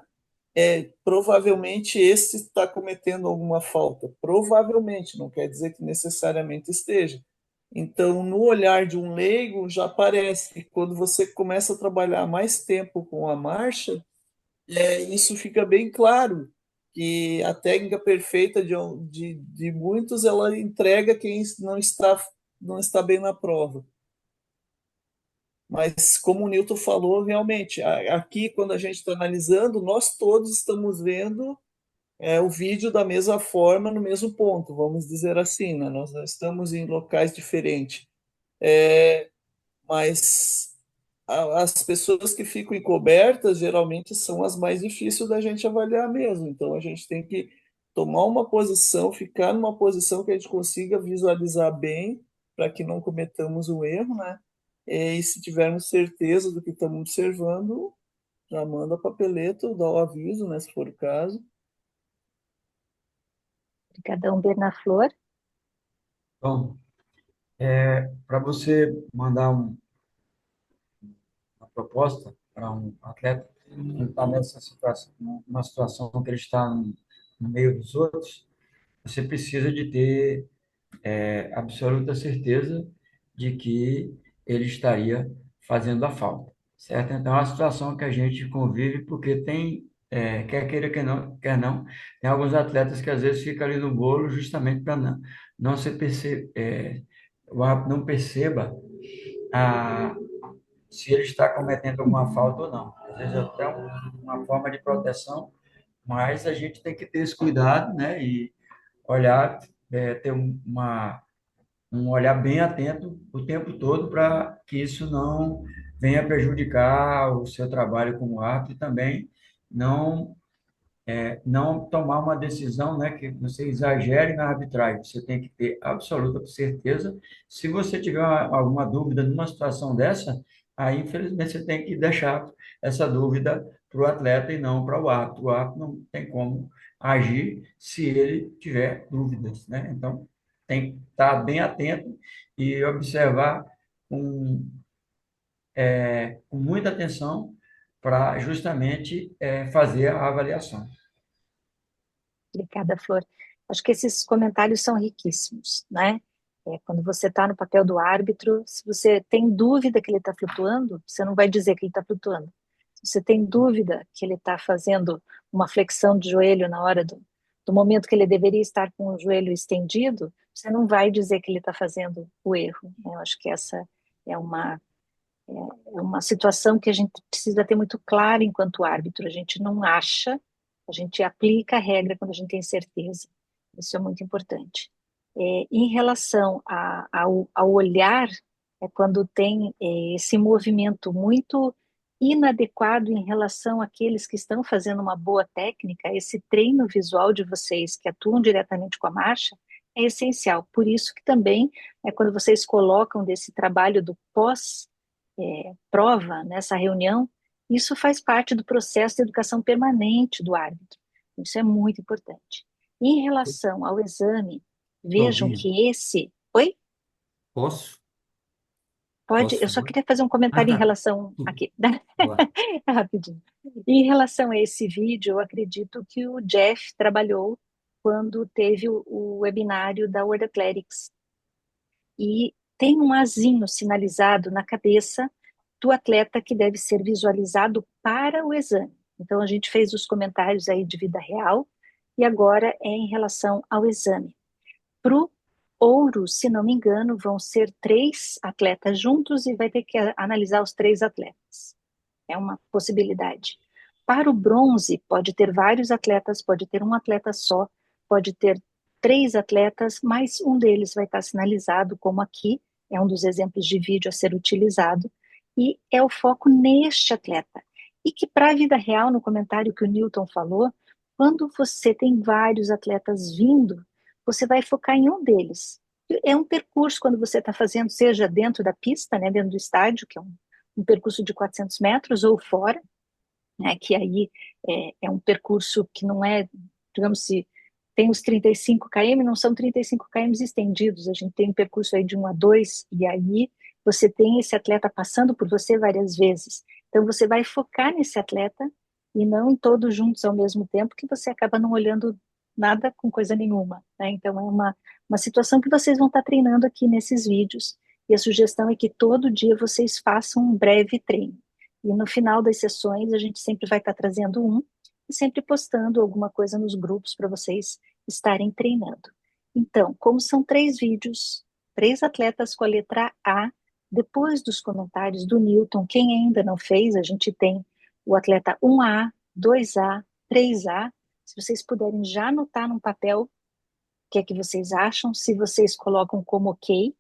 provavelmente esse está cometendo alguma falta. Provavelmente, não quer dizer que necessariamente esteja. Então, no olhar de um leigo, já aparece que quando você começa a trabalhar mais tempo com a marcha, isso fica bem claro, que a técnica perfeita de muitos, ela entrega quem não está bem na prova. Mas, como o Newton falou, realmente, aqui, quando a gente está analisando, nós todos estamos vendo o vídeo da mesma forma, no mesmo ponto, vamos dizer assim, né? Nós não estamos em locais diferentes. Mas as pessoas que ficam encobertas geralmente são as mais difíceis da gente avaliar mesmo. Então a gente tem que tomar uma posição, ficar numa posição que a gente consiga visualizar bem, para que não cometamos o erro, né? E se tivermos certeza do que estamos observando, já manda a papeleta ou dá o aviso, né, se for o caso. Obrigadão, Bernaflor. Bom, para você mandar uma proposta para um atleta que está nessa situação, numa situação que ele está no meio dos outros, você precisa de ter absoluta certeza de que ele estaria fazendo a falta, certo? Então, é uma situação que a gente convive porque tem, quer queira quer não, tem alguns atletas que às vezes ficam ali no bolo justamente para não se o árbitro não perceba a, se ele está cometendo alguma falta ou não. Às vezes é até uma forma de proteção, mas a gente tem que ter esse cuidado, né? E olhar, ter um olhar bem atento o tempo todo para que isso não venha prejudicar o seu trabalho como árbitro e também não não tomar uma decisão, né, que você exagere na arbitragem. Você tem que ter absoluta certeza. Se você tiver alguma dúvida numa situação dessa, aí infelizmente você tem que deixar essa dúvida para o atleta e não para o árbitro. O árbitro não tem como agir se ele tiver dúvidas, né? Então tem que estar bem atento e observar com, com muita atenção para justamente fazer a avaliação. Obrigada, Flor. Acho que esses comentários são riquíssimos, né? Quando você está no papel do árbitro, se você tem dúvida que ele está flutuando, você não vai dizer que ele está flutuando. Se você tem dúvida que ele está fazendo uma flexão de joelho na hora do momento que ele deveria estar com o joelho estendido, você não vai dizer que ele está fazendo o erro, né? Eu acho que essa é uma, é uma situação que a gente precisa ter muito clara enquanto árbitro. A gente não acha, a gente aplica a regra quando a gente tem certeza. Isso é muito importante. Em relação ao olhar, é quando tem esse movimento muito inadequado em relação àqueles que estão fazendo uma boa técnica, esse treino visual de vocês que atuam diretamente com a marcha é essencial. Por isso que também, quando vocês colocam desse trabalho do pós prova nessa reunião, isso faz parte do processo de educação permanente do árbitro. Isso é muito importante. Em relação ao exame, vejam Claudinha, que esse. Oi? posso? Pode, Posso, eu só favor? queria fazer um Ah, comentário em tá. relação aqui. Vai. Rapidinho. Em relação a esse vídeo, eu acredito que o Jeff trabalhou quando teve o webinário da World Athletics. E tem um azinho sinalizado na cabeça do atleta que deve ser visualizado para o exame. Então, a gente fez os comentários aí de vida real e agora é em relação ao exame. Para o ouro, se não me engano, vão ser 3 atletas juntos e vai ter que analisar os 3 atletas. É uma possibilidade. Para o bronze, pode ter vários atletas, pode ter um atleta só, pode ter 3 atletas, mas um deles vai estar sinalizado, como aqui, é um dos exemplos de vídeo a ser utilizado, e é o foco neste atleta. E que para a vida real, no comentário que o Newton falou, quando você tem vários atletas vindo, você vai focar em um deles. É um percurso quando você está fazendo, seja dentro da pista, né, dentro do estádio, que é um percurso de 400 metros, ou fora, né, que aí é um percurso que não é, digamos, se tem os 35 km, não são 35 km estendidos, a gente tem um percurso aí de 1 a 2, e aí você tem esse atleta passando por você várias vezes. Então você vai focar nesse atleta e não em todos juntos ao mesmo tempo, que você acaba não olhando nada com coisa nenhuma, né? Então é uma situação que vocês vão estar treinando aqui nesses vídeos, e a sugestão é que todo dia vocês façam um breve treino. E no final das sessões, a gente sempre vai estar trazendo um e sempre postando alguma coisa nos grupos para vocês estarem treinando. Então, como são 3 vídeos, 3 atletas com a letra A, depois dos comentários do Newton, quem ainda não fez, a gente tem o atleta 1A, 2A, 3A, Se vocês puderem já anotar num papel o que é que vocês acham, se vocês colocam como ok,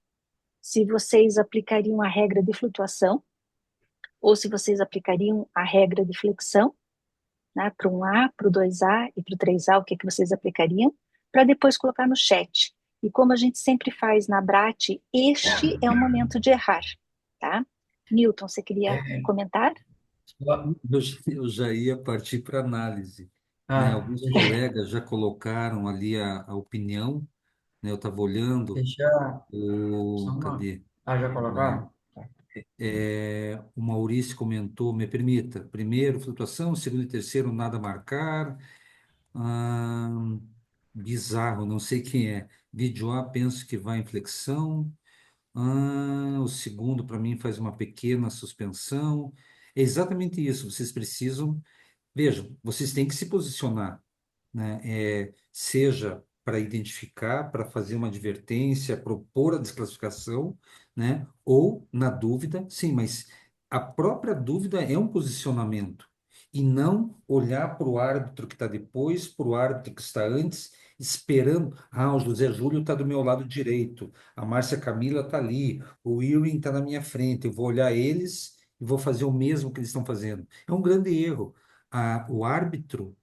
se vocês aplicariam a regra de flutuação, ou se vocês aplicariam a regra de flexão, né, para o 1A, para o 2A e para o 3A, o que é que vocês aplicariam, para depois colocar no chat. E como a gente sempre faz na Brat, este é o momento de errar, tá? Newton, você queria comentar? Eu já ia partir para análise, né? Ah, Alguns deixa, colegas já colocaram ali a opinião, né? Eu estava olhando deixa só o... uma. Cadê? Ah, já colocaram? O Maurício comentou, me permita, primeiro flutuação, segundo e terceiro nada a marcar. Ah, bizarro, não sei quem é. Vídeo A, penso que vai em flexão. O segundo, para mim, faz uma pequena suspensão. É exatamente isso. Vocês precisam. Vejam, vocês têm que se posicionar, né? Seja para identificar, para fazer uma advertência, propor a desclassificação, né? Ou, na dúvida, sim, mas a própria dúvida é um posicionamento, e não olhar para o árbitro que está depois, para o árbitro que está antes, esperando, o José Júlio está do meu lado direito, a Márcia Camila está ali, o William está na minha frente, eu vou olhar eles e vou fazer o mesmo que eles estão fazendo. É um grande erro. O árbitro,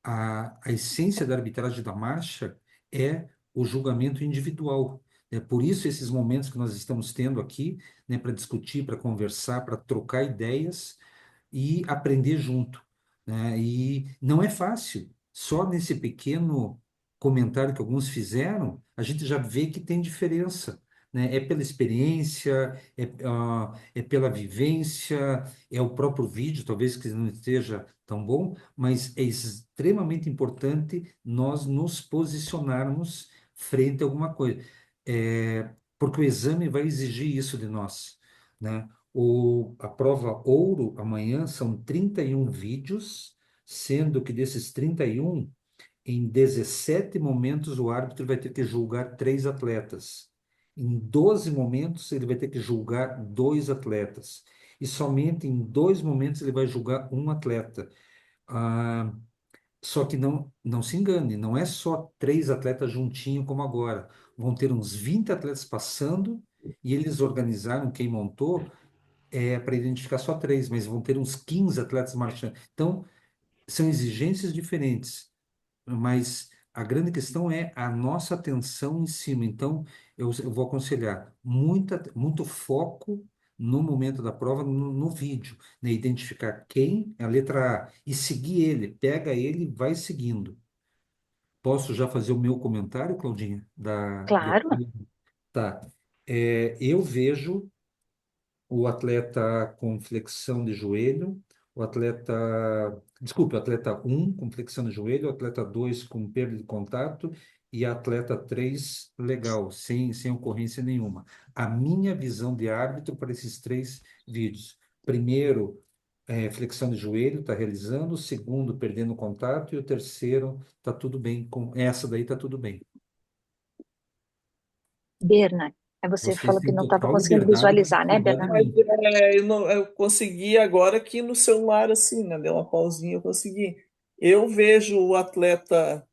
a essência da arbitragem da marcha é o julgamento individual. É por isso esses momentos que nós estamos tendo aqui, né, para discutir, para conversar, para trocar ideias e aprender junto, né? E não é fácil. Só nesse pequeno comentário que alguns fizeram, a gente já vê que tem diferença, né? É pela experiência, é pela vivência, é o próprio vídeo, talvez que não esteja tão bom, mas é extremamente importante nós nos posicionarmos frente a alguma coisa. Porque o exame vai exigir isso de nós, né? A prova ouro amanhã são 31 vídeos, sendo que desses 31, em 17 momentos o árbitro vai ter que julgar três atletas. Em 12 momentos ele vai ter que julgar dois atletas. E somente em dois momentos ele vai julgar um atleta. Ah, só que não se engane, não é só três atletas juntinho como agora. Vão ter uns 20 atletas passando e eles organizaram, quem montou, para identificar só três, mas vão ter uns 15 atletas marchando. Então, são exigências diferentes, mas a grande questão é a nossa atenção em cima. Então, eu vou aconselhar muito foco no momento da prova, no vídeo, né? Identificar quem é a letra A e seguir ele, pega ele e vai seguindo. Posso já fazer o meu comentário, Claudinha? Claro. Tá. Eu vejo o atleta com flexão de joelho, o atleta um com flexão de joelho, o atleta 2 com perda de contato e atleta 3 legal, sem ocorrência nenhuma. A minha visão de árbitro para esses três vídeos. Primeiro, flexão de joelho, está realizando, o segundo, perdendo contato, e o terceiro, está tudo bem. Com essa daí está tudo bem. Berna, você Vocês falou que têm não estava total conseguindo liberdade para visualizar, né, discordar de Berna? Mas mim. eu consegui agora aqui no celular, assim, né? Deu uma pausinha, eu consegui. Eu vejo o atleta,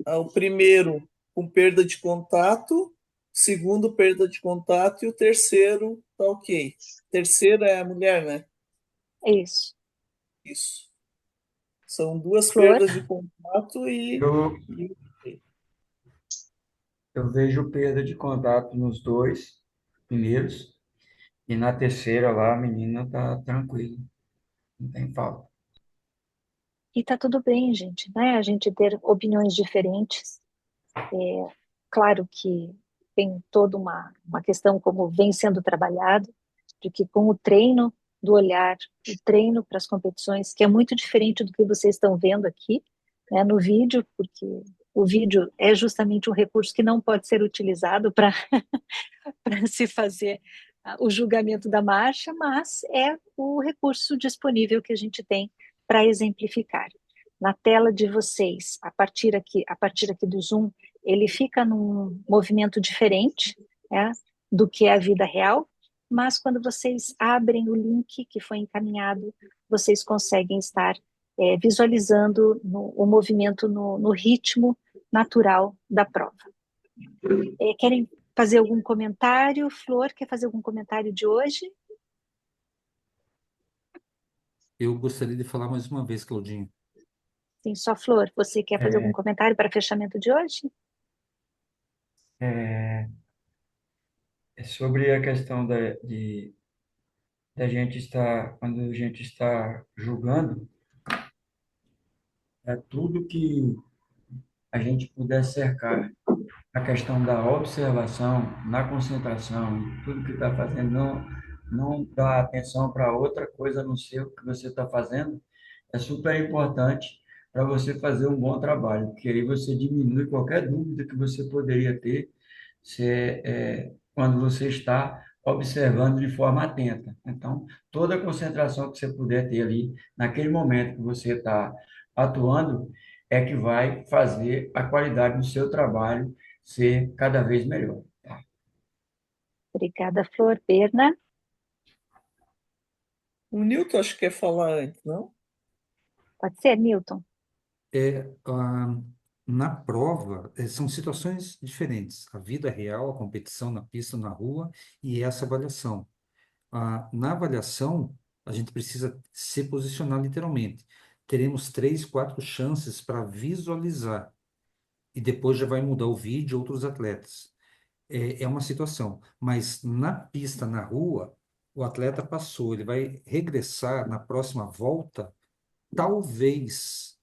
o primeiro com perda de contato, segundo perda de contato e o terceiro tá ok. Terceiro é a mulher, né? É isso. Isso. São duas Flor, perdas de contato Eu, e eu vejo perda de contato nos dois primeiros, e na terceira lá a menina tá tranquila, não tem falta. e tá tudo bem, gente, né? A gente ter opiniões diferentes. Claro que tem toda uma questão como vem sendo trabalhado, de que com o treino do olhar, o treino para as competições, que é muito diferente do que vocês estão vendo aqui, né, no vídeo, porque o vídeo é justamente um recurso que não pode ser utilizado para para se fazer o julgamento da marcha, mas é o recurso disponível que a gente tem para exemplificar. Na tela de vocês, a partir aqui do Zoom, ele fica num movimento diferente, né, do que é a vida real, mas quando vocês abrem o link que foi encaminhado, vocês conseguem estar visualizando o movimento no ritmo natural da prova. Querem fazer algum comentário? Flor, quer fazer algum comentário de hoje? Eu gostaria de falar mais uma vez, Claudinho. Sim, só Flor, você quer fazer algum comentário para fechamento de hoje? É, é sobre a questão da gente estar, quando a gente está julgando, é tudo que a gente puder cercar a questão da observação, na concentração, tudo que está fazendo, não dar atenção para outra coisa a não ser o que você está fazendo, é super importante para você fazer um bom trabalho, porque aí você diminui qualquer dúvida que você poderia ter quando você está observando de forma atenta. Então, toda a concentração que você puder ter ali, naquele momento que você está atuando, é que vai fazer a qualidade do seu trabalho ser cada vez melhor. Tá? Obrigada, Flor. Berna? O Newton acho que quer falar antes, não? Pode ser, Newton? É, ah, Na prova, são situações diferentes. A vida real, a competição na pista, na rua e essa avaliação. Na avaliação, a gente precisa se posicionar literalmente. Teremos 3, 4 chances para visualizar e depois já vai mudar o vídeo outros atletas. É uma situação, mas na pista, na rua, o atleta passou, ele vai regressar na próxima volta, talvez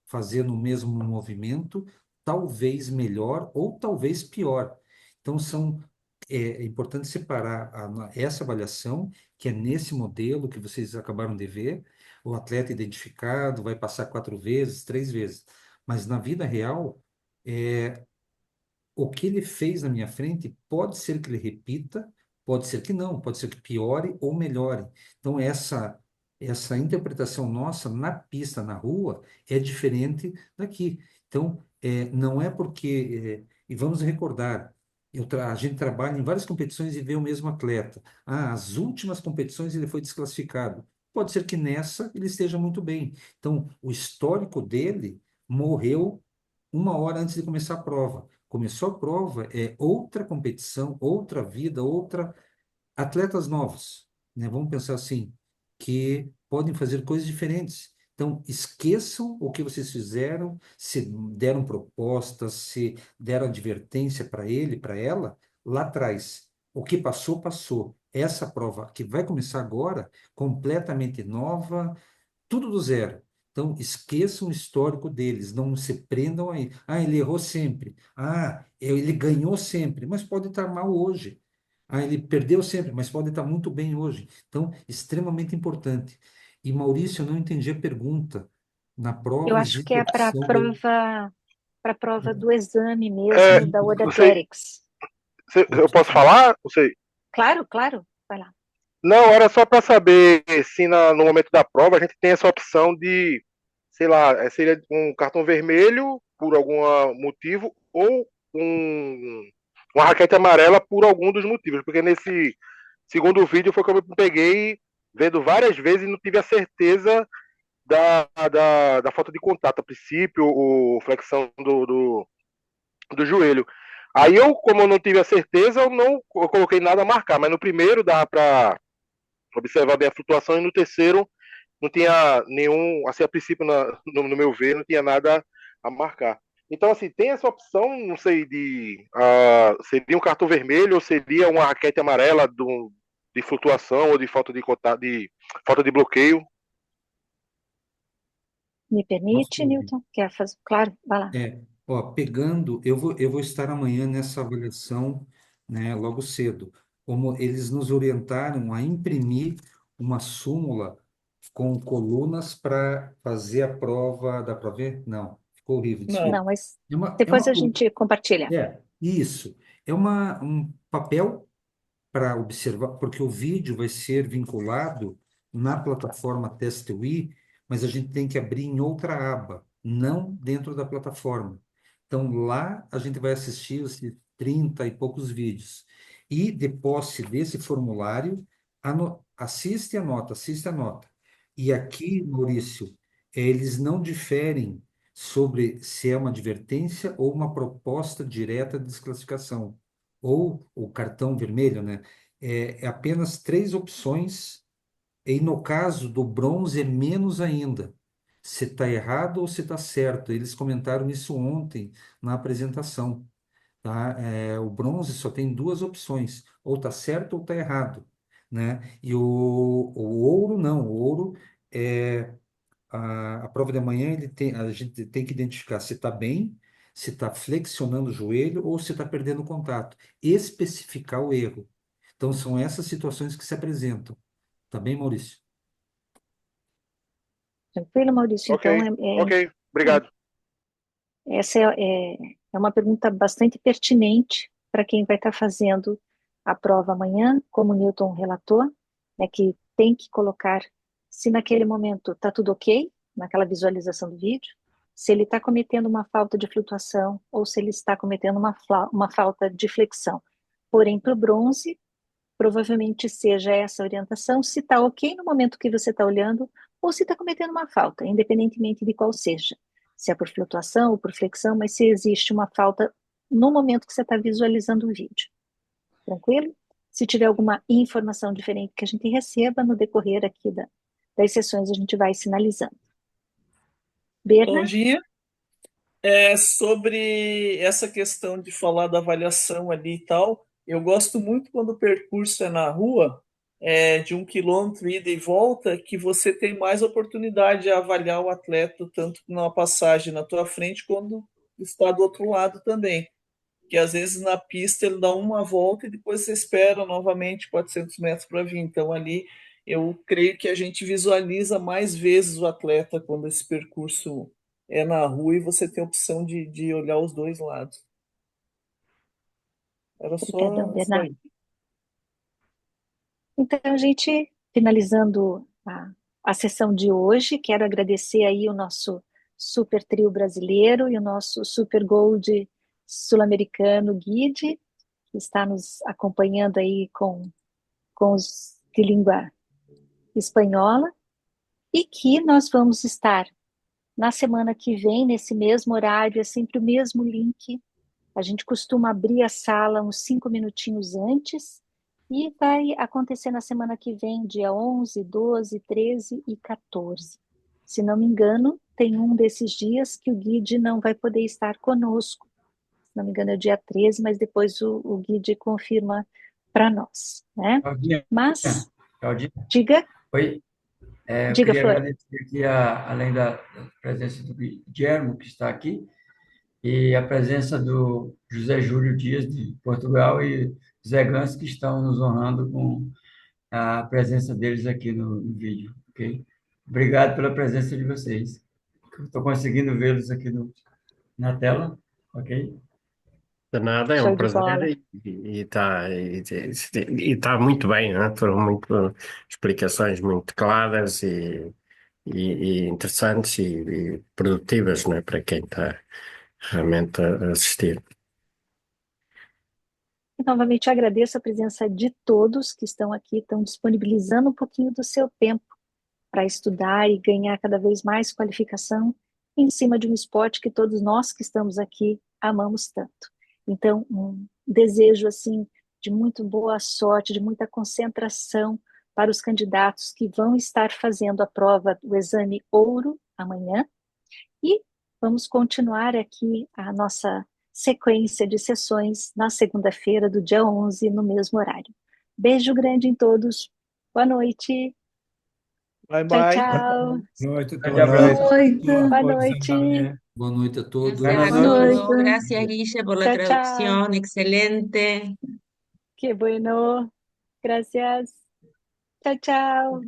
fazendo o mesmo movimento, talvez melhor ou talvez pior. Então, é importante separar essa avaliação, que é nesse modelo que vocês acabaram de ver, o atleta identificado vai passar 4 vezes, 3 vezes. Mas na vida real, o que ele fez na minha frente pode ser que ele repita, pode ser que não, pode ser que piore ou melhore. Então, essa interpretação nossa na pista, na rua, é diferente daqui. Então, não é porque. E vamos recordar, a gente trabalha em várias competições e vê o mesmo atleta. As últimas competições ele foi desclassificado. Pode ser que nessa ele esteja muito bem. Então, o histórico dele morreu 1 hora antes de começar a prova. Começou a prova, é outra competição, outra vida, atletas novos, né? Vamos pensar assim, que podem fazer coisas diferentes. Então, esqueçam o que vocês fizeram, se deram propostas, se deram advertência para ele, para ela, lá atrás. O que passou, passou. Essa prova que vai começar agora, completamente nova, tudo do zero. Então, esqueçam o histórico deles, não se prendam aí. Ele errou sempre. Ele ganhou sempre, mas pode estar mal hoje. Ele perdeu sempre, mas pode estar muito bem hoje. Então, extremamente importante. E, Maurício, eu não entendi a pergunta. Na Eu prova acho que existe a é opção para a prova do exame É, mesmo, da você, Odothetics. eu posso falar? Não sei. Claro, claro, vai lá. Não, era só para saber se no momento da prova a gente tem essa opção de, sei lá, seria um cartão vermelho por algum motivo ou uma raquete amarela por algum dos motivos. Porque nesse segundo vídeo foi que eu me peguei vendo várias vezes e não tive a certeza da falta de contato a princípio, ou flexão do joelho. Aí como eu não tive a certeza, eu coloquei nada a marcar, mas no primeiro dá para observar bem a flutuação e no terceiro não tinha nenhum, assim, a princípio, no meu ver, não tinha nada a marcar. Então, assim, tem essa opção, não sei, seria um cartão vermelho ou seria uma raquete amarela de flutuação ou de falta de contato, de falta de bloqueio. Me Posso permite, ouvir. Newton? Quer fazer? Claro, vai lá. Pegando, eu vou estar amanhã nessa avaliação, né, logo cedo. Como eles nos orientaram a imprimir uma súmula com colunas para fazer a prova, dá para ver? Não, ficou horrível, Não. Não, desculpa. mas É uma, é depois uma, a gente compartilha. isso. É um papel para observar, porque o vídeo vai ser vinculado na plataforma TestWe, mas a gente tem que abrir em outra aba, não dentro da plataforma. Então, lá a gente vai assistir os 30 e poucos vídeos. E, de posse desse formulário, assiste e anota, assiste e anota. E aqui, Maurício, eles não diferem sobre se é uma advertência ou uma proposta direta de desclassificação, ou o cartão vermelho, né? É apenas três opções, e no caso do bronze é menos ainda. Se está errado ou se está certo. Eles comentaram isso ontem na apresentação, tá? O bronze só tem duas opções, ou está certo ou está errado, né? E o ouro não, o ouro é a prova de amanhã a gente tem que identificar se está bem, se está flexionando o joelho ou se está perdendo o contato, especificar o erro. Então são essas situações que se apresentam, tá bem, Maurício? Tranquilo, Maurício? Ok, Então, ok, obrigado. essa é uma pergunta bastante pertinente para quem vai estar fazendo a prova amanhã, como o Newton relatou, né, que tem que colocar se naquele momento está tudo ok, naquela visualização do vídeo, se ele está cometendo uma falta de flutuação ou se ele está cometendo uma falta de flexão. Porém, para o bronze, provavelmente seja essa orientação, se está ok no momento que você está olhando, ou se está cometendo uma falta, independentemente de qual seja. Se é por flutuação ou por flexão, mas se existe uma falta no momento que você está visualizando o vídeo. Tranquilo? Se tiver alguma informação diferente que a gente receba no decorrer aqui das sessões, a gente vai sinalizando. Berna? Claudinha, sobre essa questão de falar da avaliação ali e tal, eu gosto muito quando o percurso é na rua, de 1 quilômetro ida e volta, que você tem mais oportunidade de avaliar o atleta, tanto na passagem na tua frente, quando está do outro lado também. Que às vezes na pista ele dá uma volta e depois você espera novamente 400 metros para vir. Então ali eu creio que a gente visualiza mais vezes o atleta quando esse percurso é na rua e você tem a opção de olhar os dois lados. Era Obrigadão, só Bernardo. isso. Então, a gente, finalizando a sessão de hoje, quero agradecer aí o nosso super trio brasileiro e o nosso super gold sul-americano Guide, que está nos acompanhando aí com os de língua espanhola, e que nós vamos estar na semana que vem, nesse mesmo horário, é sempre o mesmo link. A gente costuma abrir a sala uns 5 minutinhos antes e vai acontecer na semana que vem, dia 11, 12, 13 e 14. Se não me engano, tem um desses dias que o Guide não vai poder estar conosco. Se não me engano, é o dia 13, mas depois o Guide confirma para nós, né? Claudinha, Mas, Claudinha, diga, oi. Eu diga, queria Flor. agradecer aqui, além da presença do Guilherme, que está aqui, e a presença do José Júlio Dias, de Portugal, e Zé Gans, que estão nos honrando com a presença deles aqui no vídeo, ok? Obrigado pela presença de vocês. Estou conseguindo vê-los aqui na tela, ok? De nada, é um Show de prazer bola. e tá muito bem, né? Foram muito explicações muito claras e interessantes e produtivas, né? Para quem está realmente a assistir. E novamente agradeço a presença de todos que estão aqui, estão disponibilizando um pouquinho do seu tempo para estudar e ganhar cada vez mais qualificação em cima de um esporte que todos nós que estamos aqui amamos tanto. Então, um desejo assim de muito boa sorte, de muita concentração para os candidatos que vão estar fazendo a prova do exame ouro amanhã. E vamos continuar aqui a nossa sequência de sessões na segunda-feira do dia 11, no mesmo horário. Beijo grande em todos. Boa noite. Bye, Tchau, bye. tchau. Boa noite a Grande todos. abraço. Boa noite. Boa noite a todos. Buenas Boa noite. noches. Gracias, Guille, por la Chao, chao. traducción. Excelente. Qué bueno. Gracias. Chao, chao.